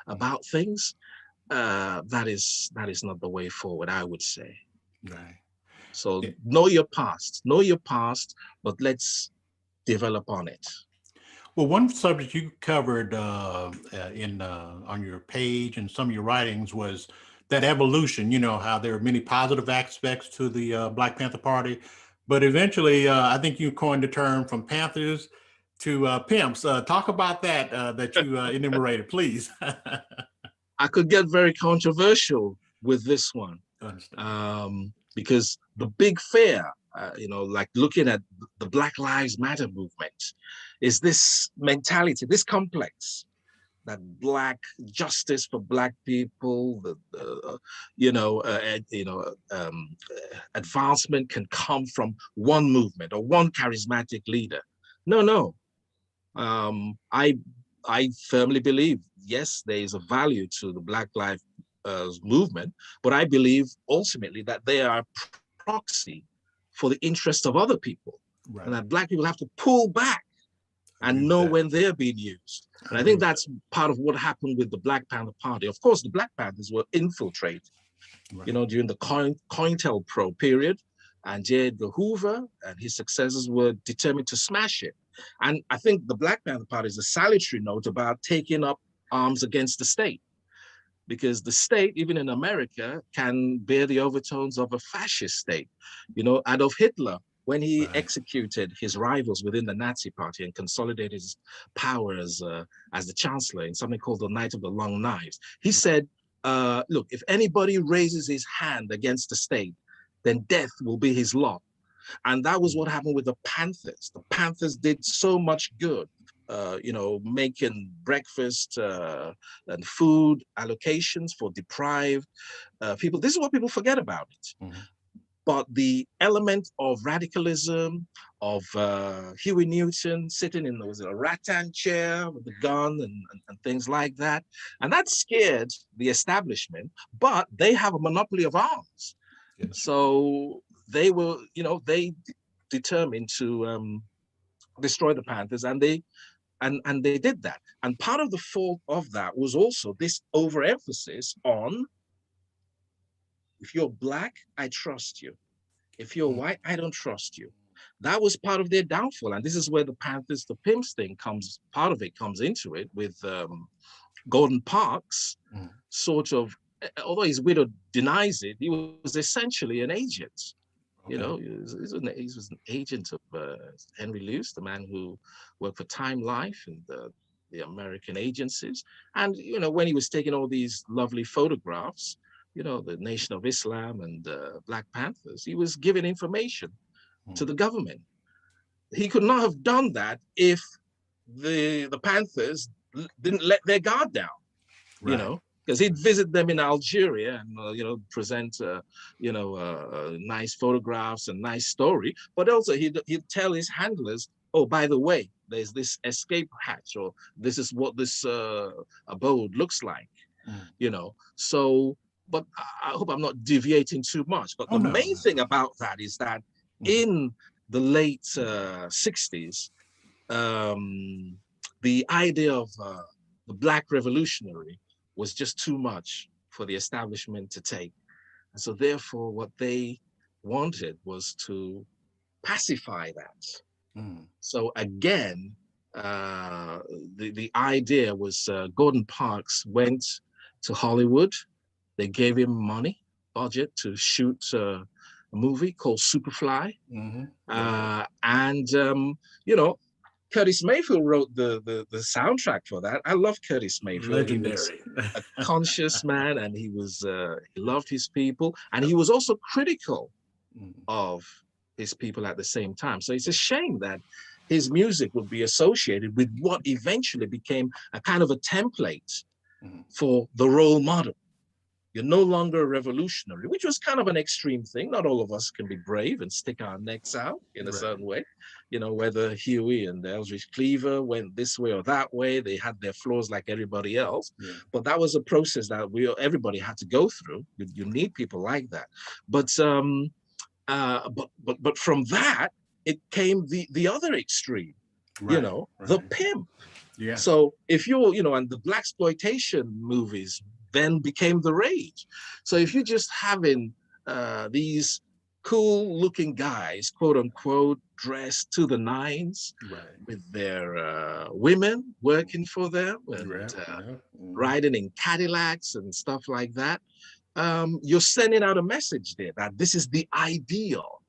about things, that is not the way forward, I would say. Right. So know your past, but let's develop on it. Well, one subject you covered on your page and some of your writings was that evolution, how there are many positive aspects to the Black Panther Party, but eventually I think you coined the term from Panthers to pimps. Talk about that you enumerated, please. I could get very controversial with this one, because the big fear, like looking at the Black Lives Matter movement, is this mentality, this complex that Black justice for Black people, advancement can come from one movement or one charismatic leader. No. I firmly believe, yes, there is a value to the Black Lives movement, but I believe ultimately that they are a proxy for the interest of other people, right. And that Black people have to pull back and know when they're being used. And I think that's part of what happened with the Black Panther Party. Of course, the Black Panthers were infiltrated, during the COINTELPRO period, and J. Edgar Hoover and his successors were determined to smash it. And I think the Black Panther Party is a salutary note about taking up arms against the state, because the state, even in America, can bear the overtones of a fascist state. Adolf Hitler, when he executed his rivals within the Nazi Party and consolidated his power as the chancellor in something called the Night of the Long Knives, he said, look, if anybody raises his hand against the state, then death will be his lot. And that was what happened with the Panthers. The Panthers did so much good, making breakfast and food allocations for deprived people. This is what people forget about it. But the element of radicalism, of Huey Newton sitting in a rattan chair with a gun and things like that, and that scared the establishment, but they have a monopoly of arms. So they were, they determined to destroy the Panthers, and they did that. And part of the fault of that was also this overemphasis on, if you're Black, I trust you. If you're white, I don't trust you. That was part of their downfall. And this is where the Panthers, the pimps thing part of it comes into it, with Gordon Parks sort of, although his widow denies it, he was essentially an agent. He was an agent of Henry Luce, the man who worked for Time Life and the American agencies. And, when he was taking all these lovely photographs, the Nation of Islam and Black Panthers, he was giving information to the government. He could not have done that if the Panthers didn't let their guard down, because he'd visit them in Algeria and, present, nice photographs and nice story. But also he'd tell his handlers, oh, by the way, there's this escape hatch, or this is what this abode looks like, So, but I hope I'm not deviating too much. But the main thing about that is that in the late 60s, the idea of the Black revolutionary was just too much for the establishment to take. And so therefore, what they wanted was to pacify that. So again, the idea was Gordon Parks went to Hollywood. They gave him money, budget to shoot a movie called Superfly. Curtis Mayfield wrote the soundtrack for that. I love Curtis Mayfield. Legendary. He was a conscious man, and he loved his people, and he was also critical of his people at the same time. So it's a shame that his music would be associated with what eventually became a kind of a template for the role model. You're no longer a revolutionary, which was kind of an extreme thing. Not all of us can be brave and stick our necks out in a certain way. Whether Huey and Eldridge Cleaver went this way or that way, they had their flaws like everybody else. But that was a process that everybody had to go through. You need people like that. But from that, it came the other extreme, the pimp. So if and the blaxploitation movies then became the rage. So if you're just having these cool looking guys, quote unquote, dressed to the nines with their women working for them and riding in Cadillacs and stuff like that, you're sending out a message there that this is the ideal.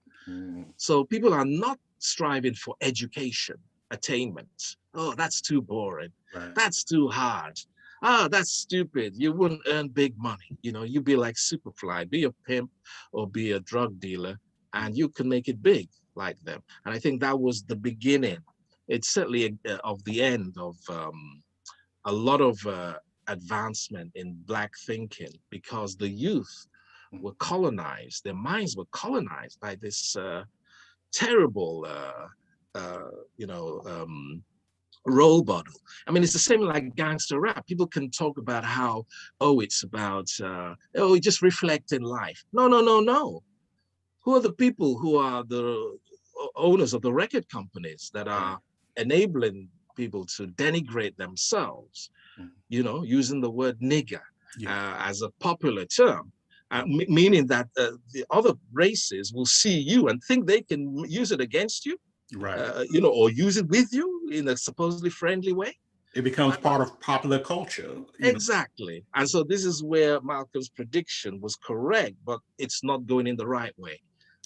So people are not striving for education, attainment. Oh, that's too boring. That's too hard. Oh, that's stupid. You wouldn't earn big money. You'd be like Superfly, be a pimp or be a drug dealer, and you can make it big like them. And I think that was the beginning. It's certainly of the end of a lot of advancement in Black thinking, because the youth were colonized. Their minds were colonized by this terrible, role model. I mean, it's the same like gangster rap. People can talk about how, it's about, just reflecting life. No. Who are the people who are the owners of the record companies that are enabling people to denigrate themselves, Mhm. you know, using the word nigger Yeah. as a popular term, meaning that the other races will see you and think they can use it against you, Right. you know, or use it with you in a supposedly friendly way. It becomes part of popular culture. You know. Exactly. And so this is where Malcolm's prediction was correct, but it's not going in the right way.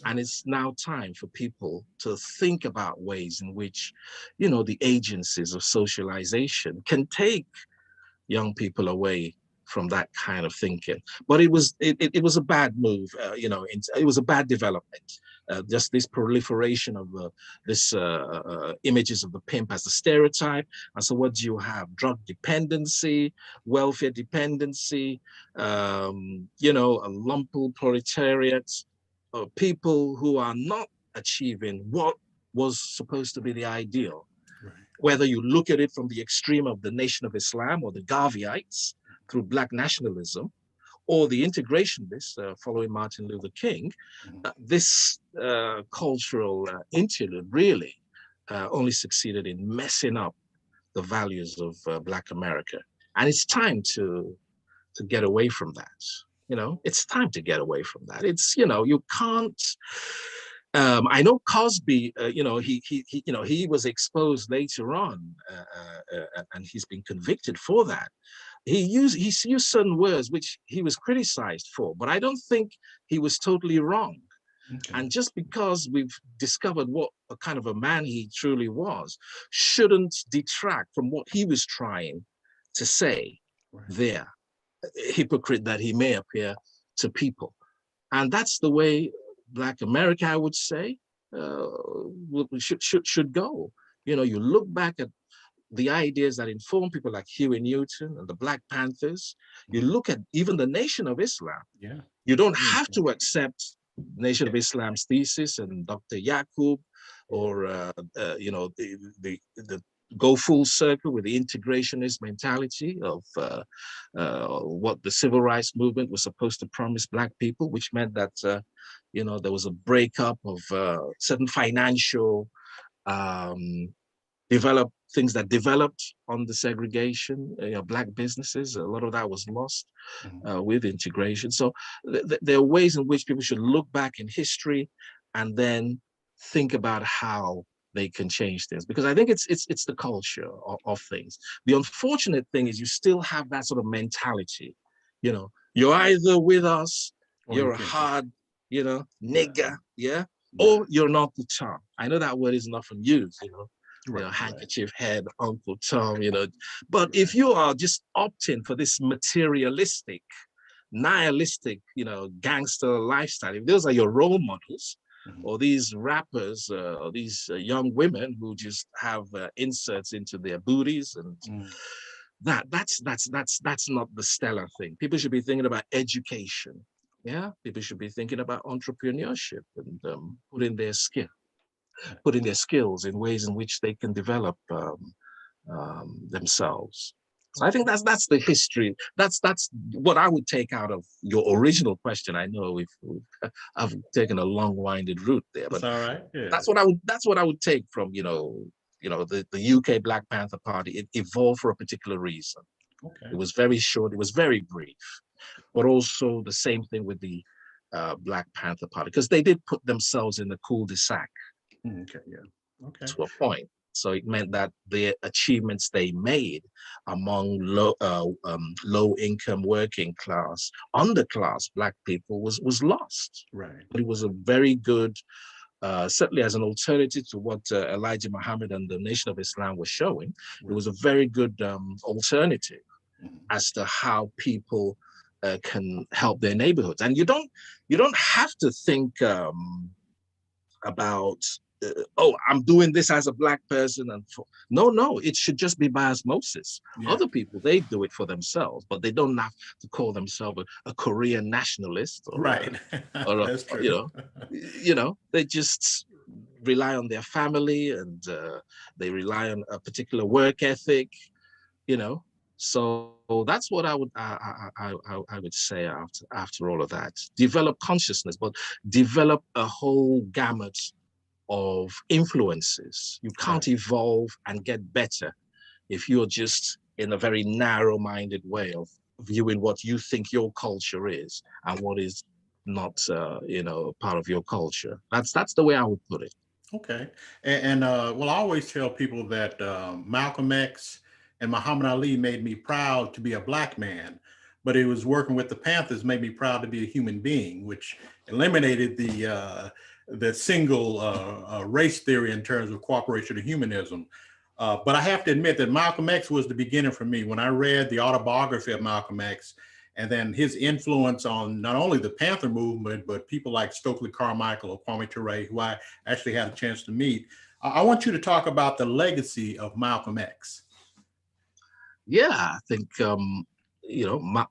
And it's now time for people to think about ways in which, you know, the agencies of socialization can take young people away from that kind of thinking. But it was a bad move, you know, it was a bad development. Just this proliferation of this images of the pimp as the stereotype. And so what do you have? Drug dependency, welfare dependency, you know, a lumpen proletariat, people who are not achieving what was supposed to be the ideal. Right. Whether you look at it from the extreme of the Nation of Islam or the Garveyites through Black nationalism, or the integrationists following Martin Luther King, this cultural interlude really only succeeded in messing up the values of Black America. And it's time to get away from that. You know, it's time to get away from that. It's, you know, you can't. I know Cosby, you know, you know, he was exposed later on, and he's been convicted for that. He used certain words which he was criticized for, but I don't think he was totally wrong. Okay. And just because we've discovered what a kind of a man he truly was, shouldn't detract from what he was trying to say there, hypocrite that he may appear to people. And that's the way Black America, I would say, should go. You know, you look back at the ideas that inform people like Huey Newton and the Black Panthers. You look at even the Nation of Islam. Yeah. You don't have to accept Nation of Islam's thesis and Dr. Yaqub, or you know, the go full circle with the integrationist mentality of what the civil rights movement was supposed to promise Black people, which meant that you know, there was a breakup of certain financial things that developed on the segregation, you know, Black businesses. A lot of that was lost with integration. So there are ways in which people should look back in history and then think about how they can change things, because I think it's the culture of things. The unfortunate thing is you still have that sort of mentality. You know, you're either with us, you're a hard, you know, nigger, yeah, or you're an Uncle Tom. I know that word isn't often used, you know. You know, handkerchief head, Uncle Tom, you know. But if you are just opting for this materialistic, nihilistic, you know, gangster lifestyle, if those are your role models, or these rappers, or these young women who just have inserts into their booties, and that's not the stellar thing. People should be thinking about education. Yeah, people should be thinking about entrepreneurship and putting their skills in ways in which they can develop themselves. So I think that's the history. That's what I would take out of your original question. I know I've taken a long-winded route there, but that's all right. Yeah. That's what I would take from, you know, the UK Black Panther Party. It evolved for a particular reason. Okay. It was very short. It was very brief, but also the same thing with the Black Panther Party, because they did put themselves in the cul-de-sac. Okay. Yeah. Okay. To a point. So it meant that the achievements they made among low income, working class, underclass Black people was lost. Right. But it was a very good, certainly as an alternative to what Elijah Muhammad and the Nation of Islam were showing. It was a very good alternative as to how people can help their neighborhoods. And you don't have to think about oh, I'm doing this as a Black person, and no, it should just be by osmosis. Yeah. Other people, they do it for themselves, but they don't have to call themselves a Korean nationalist, or right? That's true. You know, they just rely on their family, and they rely on a particular work ethic. You know, so that's what I would say after all of that. Develop consciousness, but develop a whole gamut of influences. You can't evolve and get better if you're just in a very narrow-minded way of viewing what you think your culture is and what is not, part of your culture. That's the way I would put it. Okay. Well, I always tell people that Malcolm X and Muhammad Ali made me proud to be a Black man, but it was working with the Panthers made me proud to be a human being, which eliminated the single race theory in terms of cooperation and humanism. But I have to admit that Malcolm X was the beginning for me. When I read the autobiography of Malcolm X, and then his influence on not only the Panther movement, but people like Stokely Carmichael or Kwame Nkrumah, who I actually had a chance to meet. I want you to talk about the legacy of Malcolm X. Yeah, I think,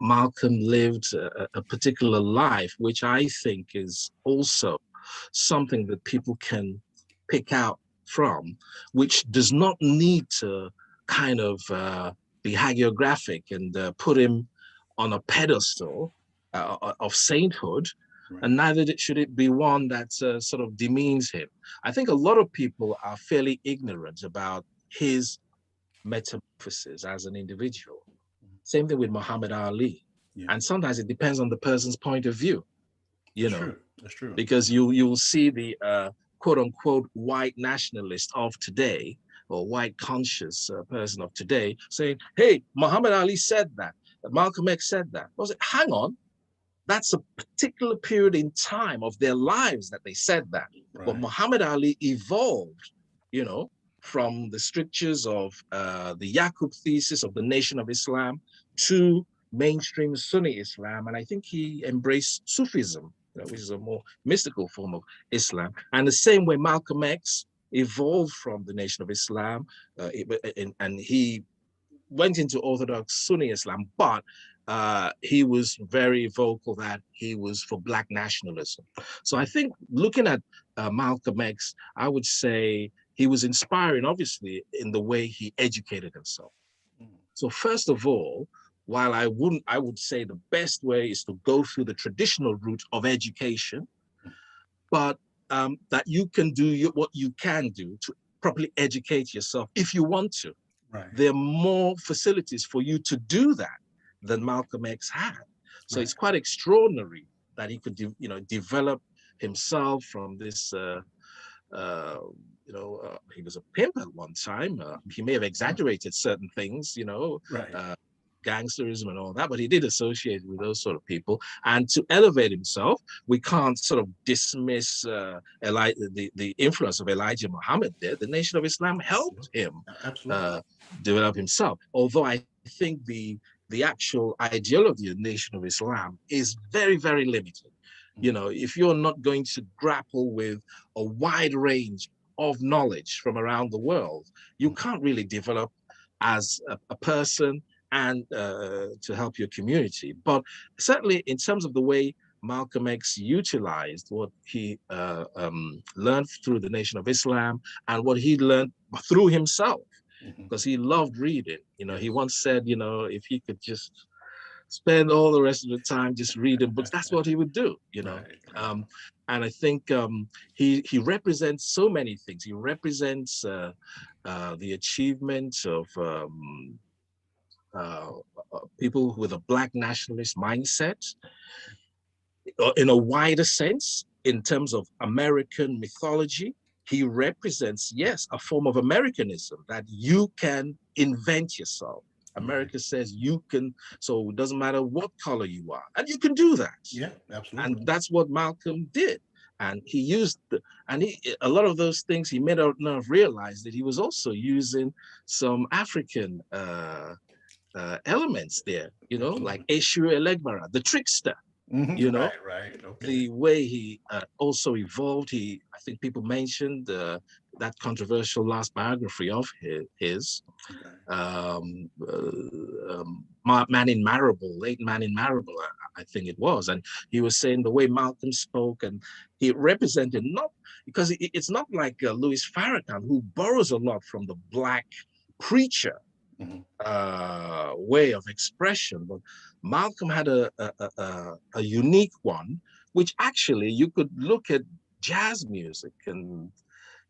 Malcolm lived a particular life, which I think is also something that people can pick out from, which does not need to kind of be hagiographic and put him on a pedestal of sainthood, right. And neither should it be one that sort of demeans him. I think a lot of people are fairly ignorant about his metamorphosis as an individual. Same thing with Muhammad Ali. Yeah. And sometimes it depends on the person's point of view, That's true. Because you'll see the quote unquote white nationalist of today or white conscious person of today saying, hey, Muhammad Ali said that. Malcolm X said that. I was like, hang on, that's a particular period in time of their lives that they said that. Right. But Muhammad Ali evolved, from the strictures of the Yaqub thesis of the Nation of Islam to mainstream Sunni Islam. And I think he embraced Sufism, which is a more mystical form of Islam. And the same way Malcolm X evolved from the Nation of Islam, and he went into Orthodox Sunni Islam, but he was very vocal that he was for Black nationalism. So I think looking at Malcolm X, I would say he was inspiring, obviously, in the way he educated himself. So first of all, while I would say the best way is to go through the traditional route of education, but that you can do what you can do to properly educate yourself if you want to. Right. There are more facilities for you to do that than Malcolm X had. So It's quite extraordinary that he could, develop himself from this, he was a pimp at one time. He may have exaggerated certain things, gangsterism and all that, but he did associate with those sort of people. And to elevate himself, we can't sort of dismiss the influence of Elijah Muhammad there. The Nation of Islam helped him develop himself. Although I think the actual ideology of the Nation of Islam is very, very limited. If you're not going to grapple with a wide range of knowledge from around the world, you can't really develop as a person and to help your community. But certainly in terms of the way Malcolm X utilized what he learned through the Nation of Islam and what he learned through himself, because he loved reading. He once said, if he could just spend all the rest of the time just reading books, that's what he would do, Right. And I think he represents so many things. He represents the achievements of people with a Black nationalist mindset in a wider sense, in terms of American mythology. He represents, yes, a form of Americanism, that you can invent yourself. America says you can, so it doesn't matter what color you are, and you can do that. Yeah, absolutely. And that's what Malcolm did. And he used, a lot of those things he may not have realized that he was also using some African elements there, like Eshu Elegbara, the trickster. Right. Okay. The way he also evolved. I think people mentioned that controversial last biography of his, Man in Marable, late Man in Marable, I think it was. And he was saying the way Malcolm spoke, and he represented because it's not like Louis Farrakhan, who borrows a lot from the Black preacher way of expression, but Malcolm had a unique one, which actually you could look at jazz music and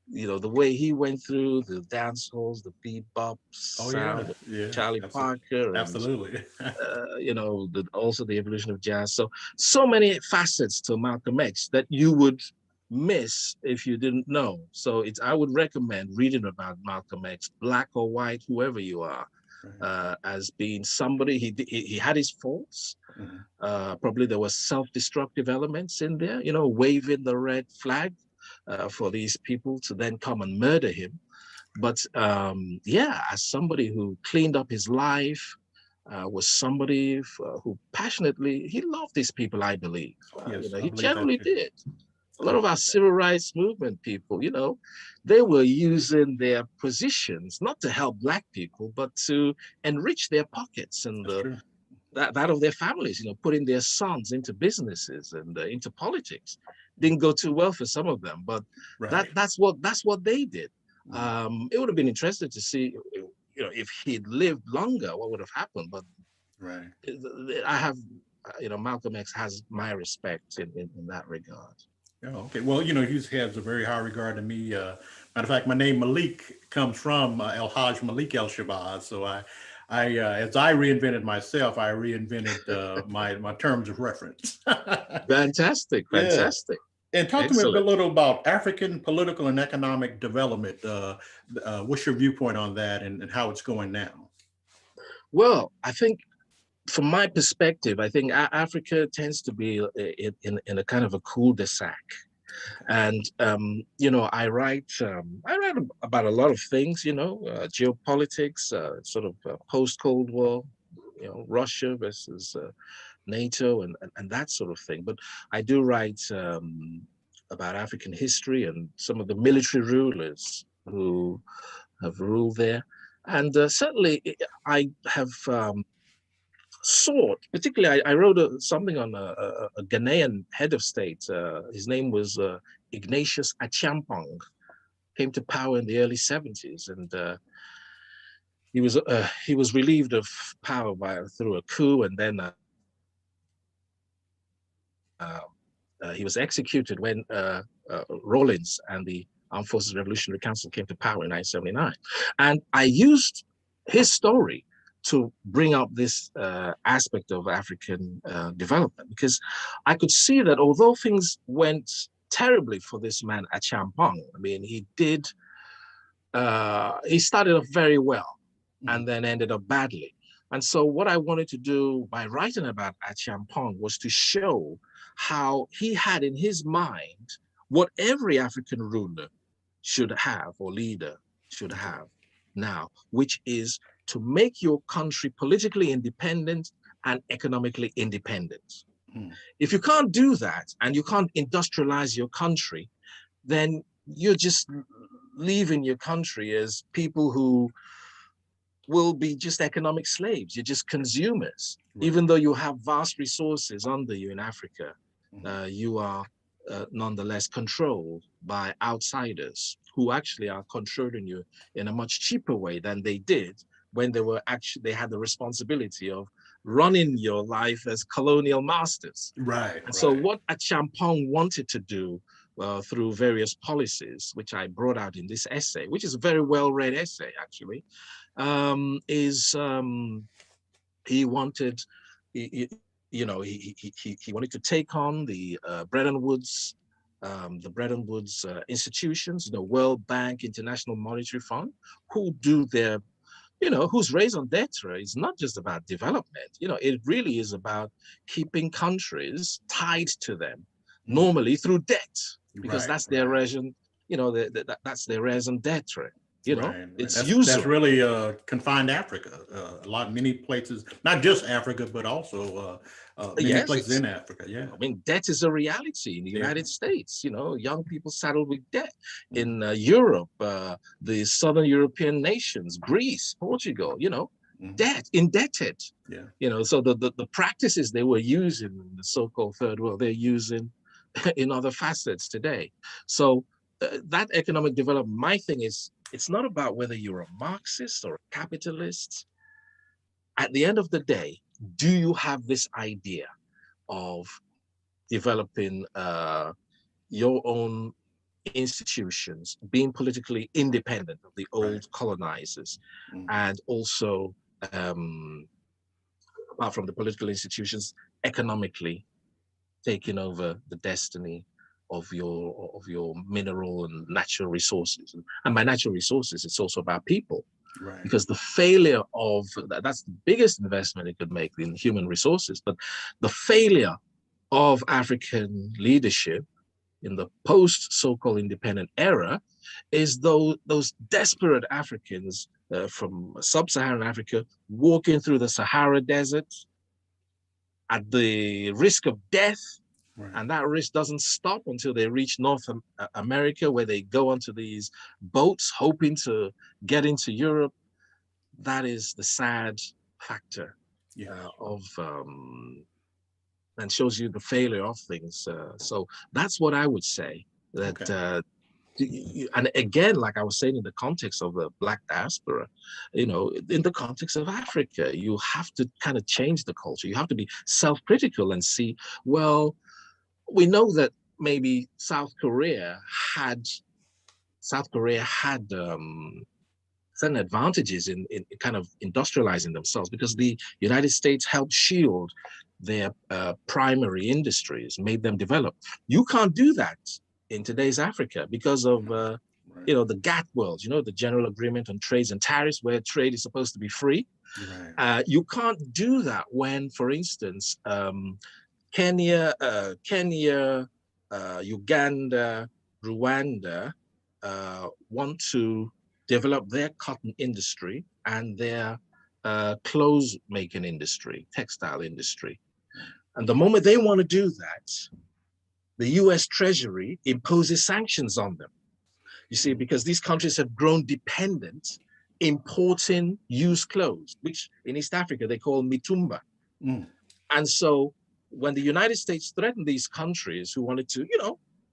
the way he went through the dance halls, the bebop Oh yeah, sound of yeah, Charlie absolutely, Parker, and absolutely. also the evolution of jazz. So many facets to Malcolm X that you would miss if you didn't know. So I would recommend reading about Malcolm X, black or white, whoever you are, as being somebody. He had his faults. Mhm. Probably there were self-destructive elements in there, waving the red flag for these people to then come and murder him. But yeah, as somebody who cleaned up his life, was somebody who passionately, he loved these people, I believe. Yes, I He believe that generally too. did. A I lot of our believe that. civil rights movement people, they were using their positions not to help Black people, but to enrich their pockets and That's true. that of their families, putting their sons into businesses and into politics. Didn't go too well for some of them, but Right. that's what they did. It would have been interesting to see, if he'd lived longer, what would have happened. But Right. I have, Malcolm X has my respect in that regard. Oh, okay. Well, he has a very high regard to me. Matter of fact, my name Malik comes from El Hajj Malik El Shabazz. So as I reinvented myself, I reinvented my terms of reference. Fantastic, Yeah. fantastic, And talk to me a excellent. little about African political and economic development. What's your viewpoint on that and how it's going now? Well, I think from my perspective, I think Africa tends to be in a kind of a cul-de-sac. And I write about a lot of things, geopolitics, sort of post-Cold War, Russia versus NATO and that sort of thing. But I do write about African history and some of the military rulers who have ruled there. And certainly I have sought, particularly I wrote something on a Ghanaian head of state. His name was Ignatius Achampong, came to power in the early 70s. And he was relieved of power through a coup, and then he was executed when Rawlins and the Armed Forces Revolutionary Council came to power in 1979. And I used his story to bring up this aspect of African development, because I could see that although things went terribly for this man Achampong, I mean, he started off very well and then ended up badly. And so what I wanted to do by writing about Achampong was to show how he had in his mind what every African ruler should have, or leader should have now, which is to make your country politically independent and economically independent. If you can't do that and you can't industrialize your country, then you're just leaving your country as people who will be just economic slaves. You're just consumers. Right. Even though you have vast resources under you in Africa, you are nonetheless controlled by outsiders who actually are controlling you in a much cheaper way than they did when they had the responsibility of running your life as colonial masters. Right. And so what Achampong wanted to do through various policies, which I brought out in this essay, which is a very well-read essay, actually, he wanted, he wanted to take on the Bretton Woods institutions, the World Bank, International Monetary Fund, who do their, whose raison d'etre is not just about development. It really is about keeping countries tied to them, normally through debt, because that's their raison, that's their raison d'etre. It's usual. That's really confined to Africa. Many places, not just Africa, but also many places in Africa. Yeah, I mean, debt is a reality in the United States. Young people saddled with debt. In Europe, the southern European nations, Greece, Portugal, debt, indebted. Yeah. So the practices they were using in the so-called third world, they're using in other facets today. So that economic development, my thing is, it's not about whether you're a Marxist or a capitalist. At the end of the day, do you have this idea of developing your own, institutions, being politically independent of the old colonizers, and also, apart from the political institutions, economically taking over the destiny of your mineral and natural resources. And by natural resources, it's also about people. Right. Because the failure of, that's the biggest investment it could make in human resources, but the failure of African leadership in the post so-called independent era is those desperate Africans from sub-Saharan Africa walking through the Sahara Desert at the risk of death. Right. And that risk doesn't stop until they reach North America, where they go onto these boats hoping to get into Europe. That is the sad factor and shows you the failure of things. So that's what I would say. That and again, like I was saying, in the context of the Black diaspora, in the context of Africa, you have to kind of change the culture. You have to be self-critical and see, well, we know that maybe South Korea had certain advantages in kind of industrializing themselves, because the United States helped shield their primary industries, made them develop. You can't do that in today's Africa because of the GATT world, the General Agreement on Trades and Tariffs, where trade is supposed to be free. Right. You can't do that when, for instance, Kenya, Uganda, Rwanda want to develop their cotton industry and their clothes making industry, textile industry. And the moment they want to do that, the US Treasury imposes sanctions on them. You see, because these countries have grown dependent importing used clothes, which in East Africa they call mitumba. And so when the United States threatened these countries who wanted to,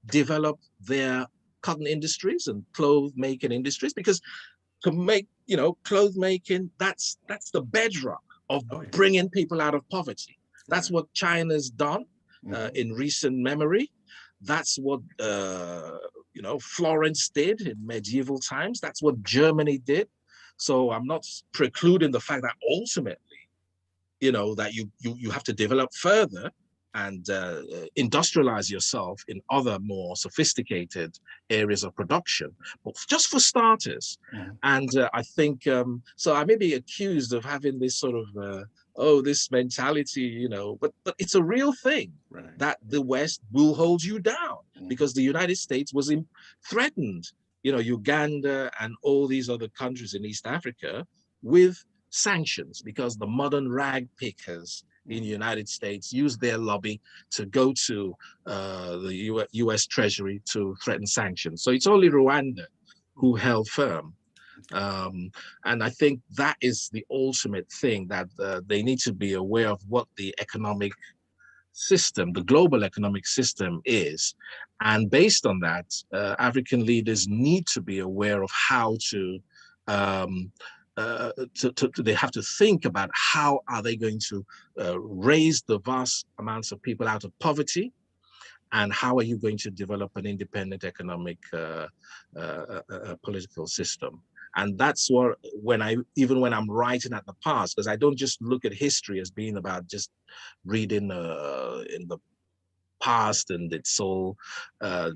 develop their cotton industries and clothes making industries, because to make, clothes making, that's the bedrock of bringing people out of poverty. That's what China's done in recent memory. That's what, Florence did in medieval times. That's what Germany did. So I'm not precluding the fact that ultimately, that you have to develop further and industrialize yourself in other more sophisticated areas of production, but just for starters. And I think, so I may be accused of having this sort of, this mentality, but it's a real thing, that the West will hold you down, because the United States was threatened, Uganda and all these other countries in East Africa with sanctions, because the modern rag pickers in the United States use their lobby to go to the US Treasury to threaten sanctions. So it's only Rwanda who held firm. And I think that is the ultimate thing, that they need to be aware of what the economic system, the global economic system is. And based on that, African leaders need to be aware of how to they have to think about how are they going to raise the vast amounts of people out of poverty, and how are you going to develop an independent economic political system. And that's what, even when I'm writing at the past, because I don't just look at history as being about just reading in the past and it's all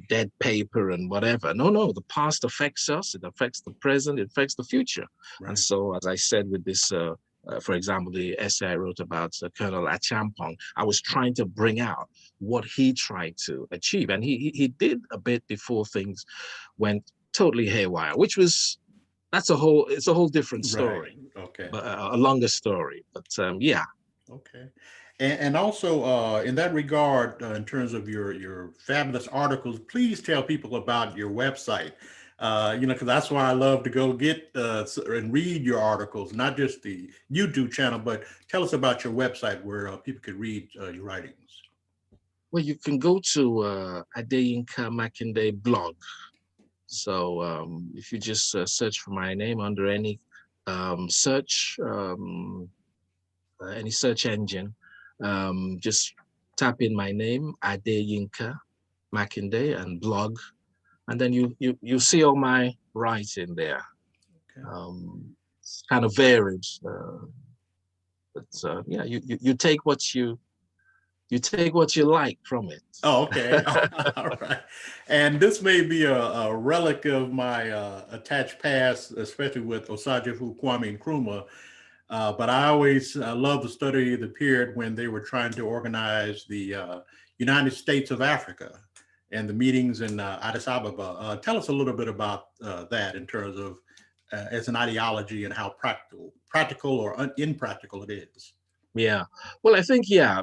dead paper and whatever. No, the past affects us, it affects the present, it affects the future. And so, as I said with this, for example, the essay I wrote about Colonel Achampong, I was trying to bring out what he tried to achieve. And he did a bit before things went totally haywire, which was, it's a whole different story. Okay. But a longer story, but yeah. Okay. And also in that regard, in terms of your fabulous articles, please tell people about your website. Because that's why I love to go get and read your articles, not just the YouTube channel, but tell us about your website where people could read your writings. Well, you can go to Adeyinka Makinde blog. So if you just search for my name under any search engine, just tap in my name, Adeyinka Makinde, and blog. and then you see all my writing there. Okay. It's kind of varied, but yeah, you take what you like from it. Oh, okay. All right. And this may be a relic of my attached past, especially with Osagyefo Kwame Nkrumah. But I always love the study of the period when they were trying to organize the United States of Africa and the meetings in Addis Ababa. Tell us a little bit about that in terms of as an ideology and how practical or impractical it is. Yeah, well, I think, yeah,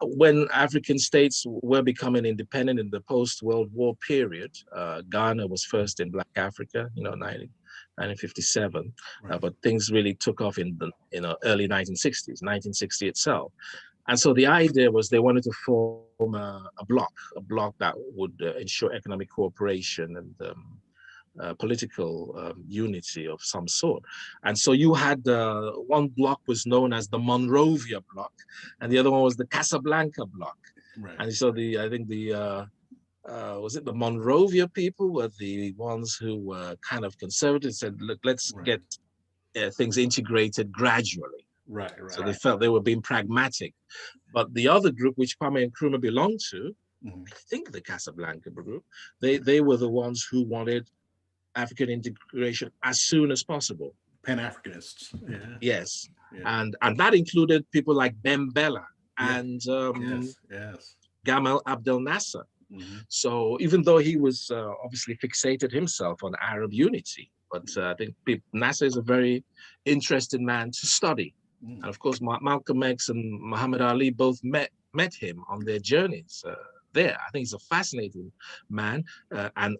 when African states were becoming independent in the post-World War period, Ghana was first in Black Africa, 1957, Right. but things really took off in the early 1960s, 1960 itself. And so the idea was they wanted to form a bloc that would ensure economic cooperation and political unity of some sort. And so you had one bloc was known as the Monrovia bloc, and the other one was the Casablanca bloc. Right. And so I think the was it the Monrovia people were the ones who were kind of conservative, said, look, let's get things integrated gradually. Right. So they felt they were being pragmatic. But the other group, which Kwame Nkrumah belonged to, I think the Casablanca group, they were the ones who wanted African integration as soon as possible. Pan-Africanists. Yeah. Yes. Yeah. And that included people like Bembella and Gamal Abdel Nasser. So even though he was obviously fixated himself on Arab unity, but I think Nasser is a very interesting man to study. And of course, Malcolm X and Muhammad Ali both met him on their journeys there. I think he's a fascinating man, and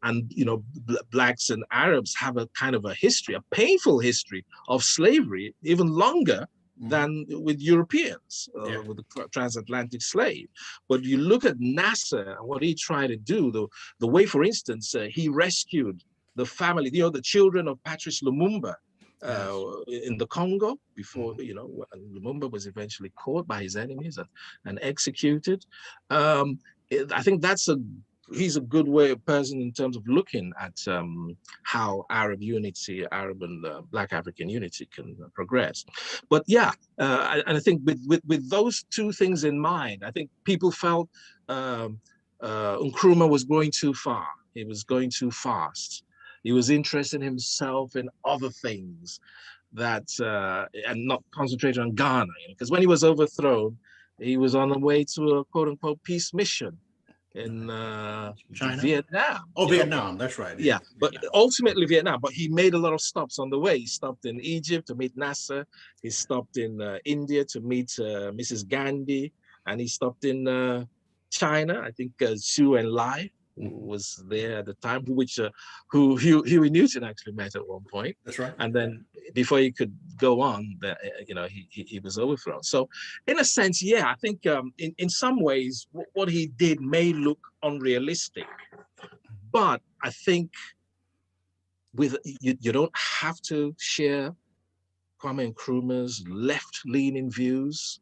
blacks and Arabs have a kind of a history, a painful history of slavery, even longer than with Europeans, with the transatlantic slave. But you look at Nasser and what he tried to do, the way, for instance, he rescued the family, the children of Patrice Lumumba in the Congo before, when Lumumba was eventually caught by his enemies and executed. I think he's a good person in terms of looking at how Arab unity, Arab and Black African unity can progress. But yeah, and I think with those two things in mind, I think people felt Nkrumah was going too far. He was going too fast. He was interested himself in other things and not concentrated on Ghana. Because when he was overthrown, he was on the way to a quote unquote peace mission in China? Vietnam. Oh, Vietnam, that's right. Yeah, but ultimately Vietnam. But he made a lot of stops on the way. He stopped in Egypt to meet Nasser. He stopped in India to meet Mrs. Gandhi. And he stopped in China, I think Xu Enlai was there at the time, who Huey Newton actually met at one point. That's right. And then before he could go on, he was overthrown. So in a sense, yeah, I think in some ways, what he did may look unrealistic. But I think you don't have to share Kwame Nkrumah's left-leaning views.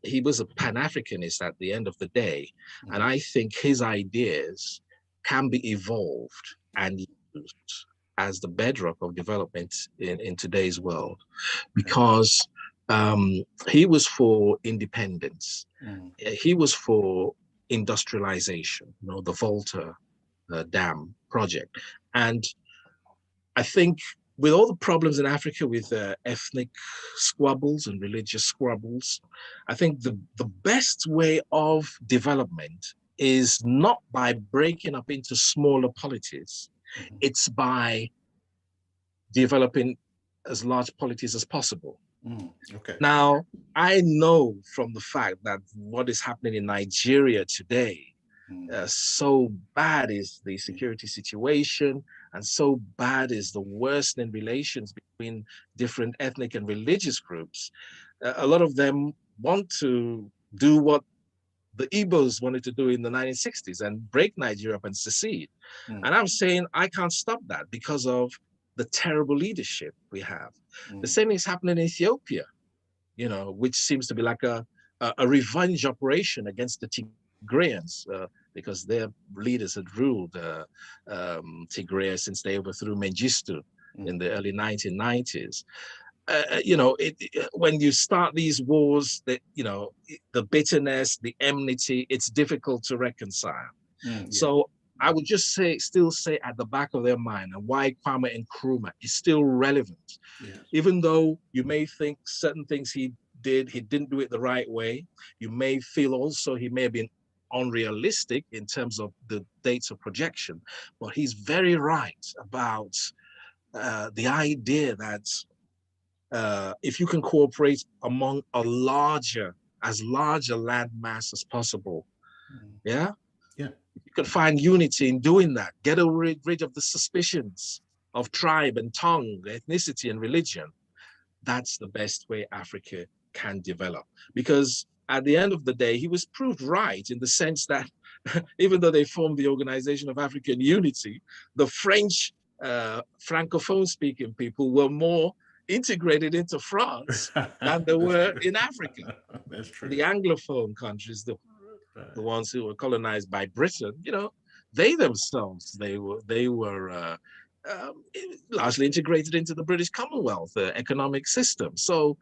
He was a Pan-Africanist at the end of the day, and I think his ideas can be evolved and used as the bedrock of development in today's world, because he was for independence. He was for industrialization, the Volta Dam project. And I think with all the problems in Africa with ethnic squabbles and religious squabbles, I think the best way of development is not by breaking up into smaller polities. It's by developing as large polities as possible. Okay. Now, I know from the fact that what is happening in Nigeria today, so bad is the security situation, and so bad is the worsening relations between different ethnic and religious groups. A lot of them want to do what the Igbos wanted to do in the 1960s and break Nigeria up and secede. And I'm saying I can't stop that because of the terrible leadership we have. The same is happening in Ethiopia, which seems to be like a revenge operation against the Tigrayans. because their leaders had ruled Tigray since they overthrew Mengistu in the early 1990s. When you start these wars, that the bitterness, the enmity, it's difficult to reconcile. So I would just still say at the back of their mind, and why Kwame Nkrumah is still relevant, even though you may think certain things he didn't do it the right way. You may feel also he may have been unrealistic in terms of the dates of projection, but he's very right about the idea that if you can cooperate among as large a land mass as possible, you can find unity in doing that. Get rid of the suspicions of tribe and tongue, ethnicity and religion. That's the best way Africa can develop. Because at the end of the day, he was proved right in the sense that even though they formed the Organization of African Unity, the French Francophone-speaking people were more integrated into France than they were in Africa. That's true. The Anglophone countries, the ones who were colonized by Britain, they themselves, they were largely integrated into the British Commonwealth economic system. So,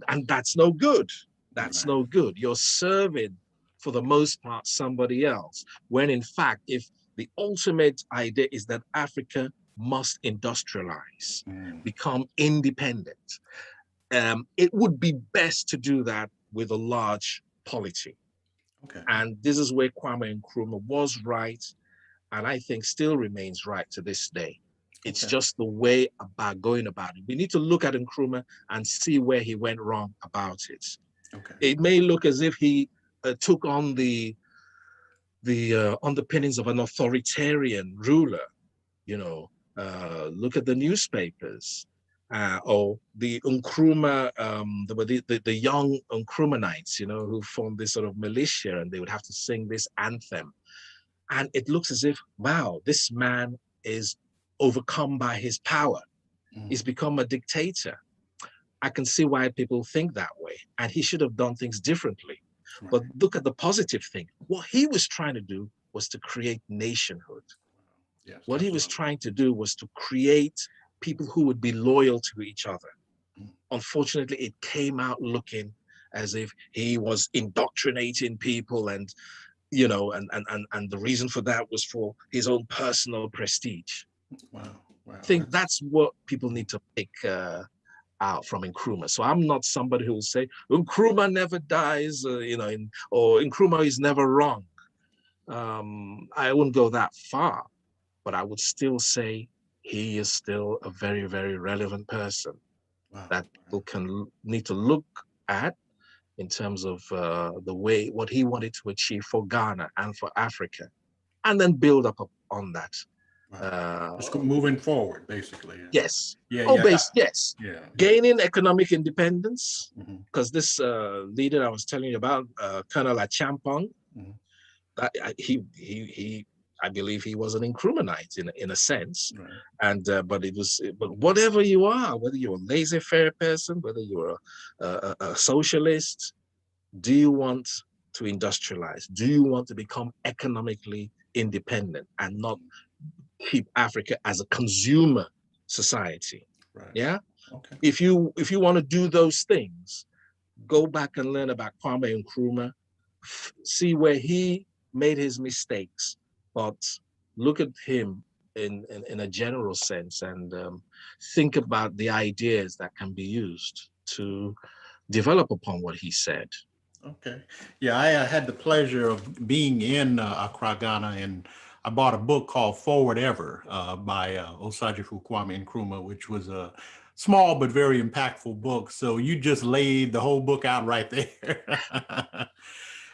and that's no good. That's no good. You're serving, for the most part, somebody else, when in fact, if the ultimate idea is that Africa must industrialize, become independent, it would be best to do that with a large polity. And this is where Kwame Nkrumah was right, and I think still remains right to this day. It's just the way about going about it. We need to look at Nkrumah and see where he went wrong about it. It may look as if he took on the underpinnings of an authoritarian ruler. Look at the newspapers, or the Nkrumah, the young Nkrumahnites, who formed this sort of militia, and they would have to sing this anthem. And it looks as if, wow, this man is overcome by his power. He's become a dictator. I can see why people think that way, and he should have done things differently. But look at the positive thing. What he was trying to do was to create nationhood. What he was trying to do was to create people who would be loyal to each other. Unfortunately, it came out looking as if he was indoctrinating people, and and the reason for that was for his own personal prestige. I think that's what people need to pick out from Nkrumah. So I'm not somebody who will say Nkrumah never dies, or Nkrumah is never wrong. I wouldn't go that far, but I would still say he is still a very, very relevant person that people need to look at in terms of what he wanted to achieve for Ghana and for Africa, and then build up on that. Just moving forward, basically. Yes. Yes. Gaining economic independence, because this leader I was telling you about, Colonel Achampong, I believe he was an Nkrumahite in a sense, and but whatever you are, whether you're a laissez-faire person, whether you're a socialist, do you want to industrialize? Do you want to become economically independent and not keep Africa as a consumer society? If you want to do those things, go back and learn about Kwame Nkrumah, see where he made his mistakes, but look at him in a general sense, and think about the ideas that can be used to develop upon what he said. I had the pleasure of being in Accra, Ghana, and I bought a book called Forward Ever by Osagyefo Kwame Nkrumah, which was a small but very impactful book. So you just laid the whole book out right there.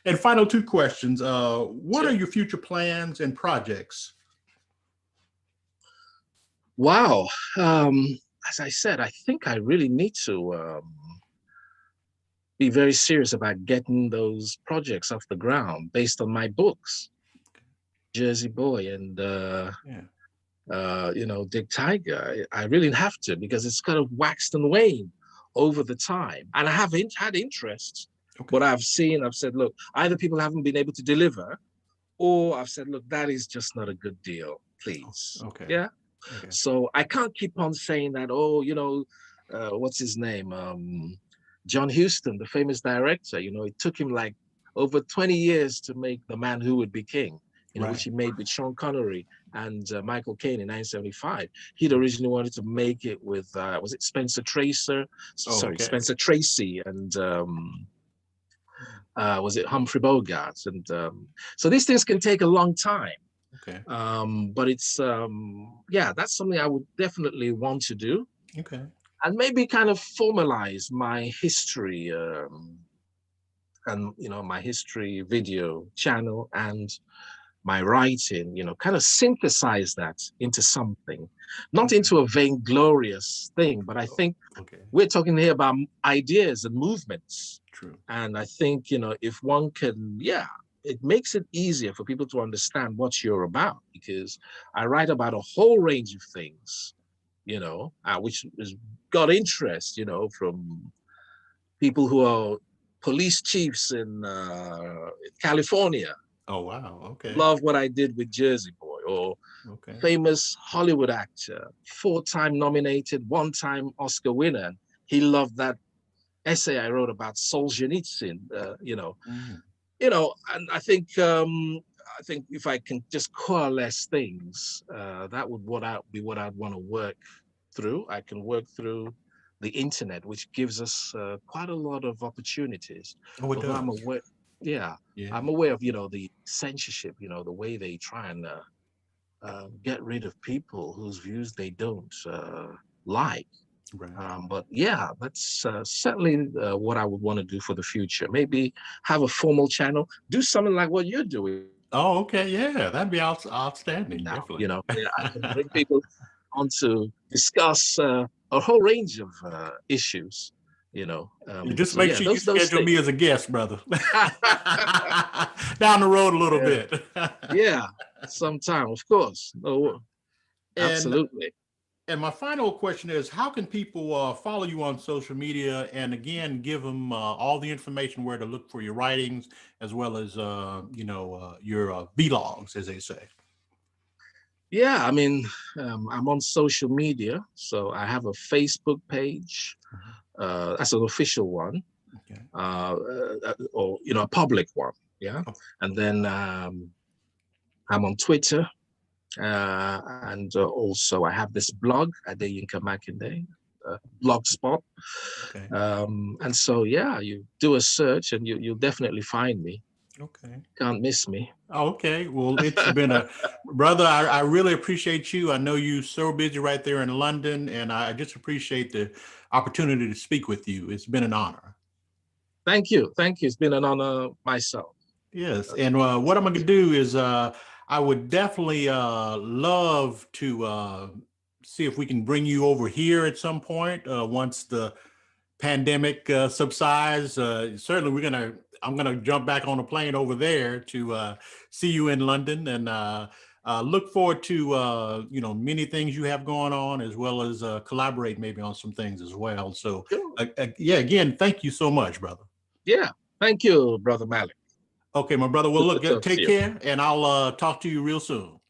And final two questions. What are your future plans and projects? Wow. As I said, I think I really need to be very serious about getting those projects off the ground based on my books. Jersey Boy and Dig Tiger. I really have to, because it's kind of waxed and waned over the time, and I have had interest, but I've said, look, either people haven't been able to deliver, or I've said, look, that is just not a good deal, please. Okay. Yeah. Okay. So I can't keep on saying that, oh, what's his name? John Huston, the famous director, it took him like over 20 years to make The Man Who Would Be King, which he made with Sean Connery and Michael Caine in 1975. He'd originally wanted to make it with, was it Spencer Tracy and was it Humphrey Bogart? And so these things can take a long time. Okay. But it's, that's something I would definitely want to do. Okay. And maybe kind of formalize my history and, my history video channel and my writing, kind of synthesize that into something, not into a vainglorious thing, but I think we're talking here about ideas and movements. True. And I think, if one can, it makes it easier for people to understand what you're about, because I write about a whole range of things, which has got interest, from people who are police chiefs in California. Oh, wow. Okay. Love what I did with Jersey Boy, or famous Hollywood actor, 4-time nominated, 1-time Oscar winner. He loved that essay I wrote about Solzhenitsyn, and I think if I can just coalesce things, that would be what I'd want to work through. I can work through the internet, which gives us quite a lot of opportunities. Oh, it does. I'm aware, I'm aware of the censorship, the way they try and get rid of people whose views they don't like. Right. But that's certainly what I would want to do for the future. Maybe have a formal channel, do something like what you're doing. Oh, okay. Yeah, that'd be outstanding. Now, definitely. I can bring people on to discuss a whole range of issues. Just make sure you schedule me as a guest, brother. Down the road a little bit. Sometime, of course. No, absolutely. And my final question is, how can people follow you on social media, and again, give them all the information where to look for your writings, as well as, your vlogs, as they say? Yeah, I mean, I'm on social media. So I have a Facebook page. That's an official one, or, a public one. Yeah. And then I'm on Twitter. And also I have this blog, Adeyinka Makinde, blogspot. And so, you do a search and you'll definitely find me. Okay. Can't miss me. Okay. Well, it's been brother, I really appreciate you. I know you're so busy right there in London, and I just appreciate the opportunity to speak with you. It's been an honor. Thank you. Thank you. It's been an honor myself. Yes. And what I'm going to do is I would definitely love to see if we can bring you over here at some point once the pandemic subsides. Certainly I'm gonna jump back on a plane over there to see you in London, and look forward to many things you have going on, as well as collaborate maybe on some things as well. So again, thank you so much, brother. Yeah, thank you, brother Malik. Okay, my brother. Well, look, take care, and I'll talk to you real soon.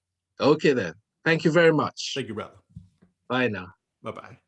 Okay, then. Thank you very much. Thank you, brother. Bye now. Bye-bye.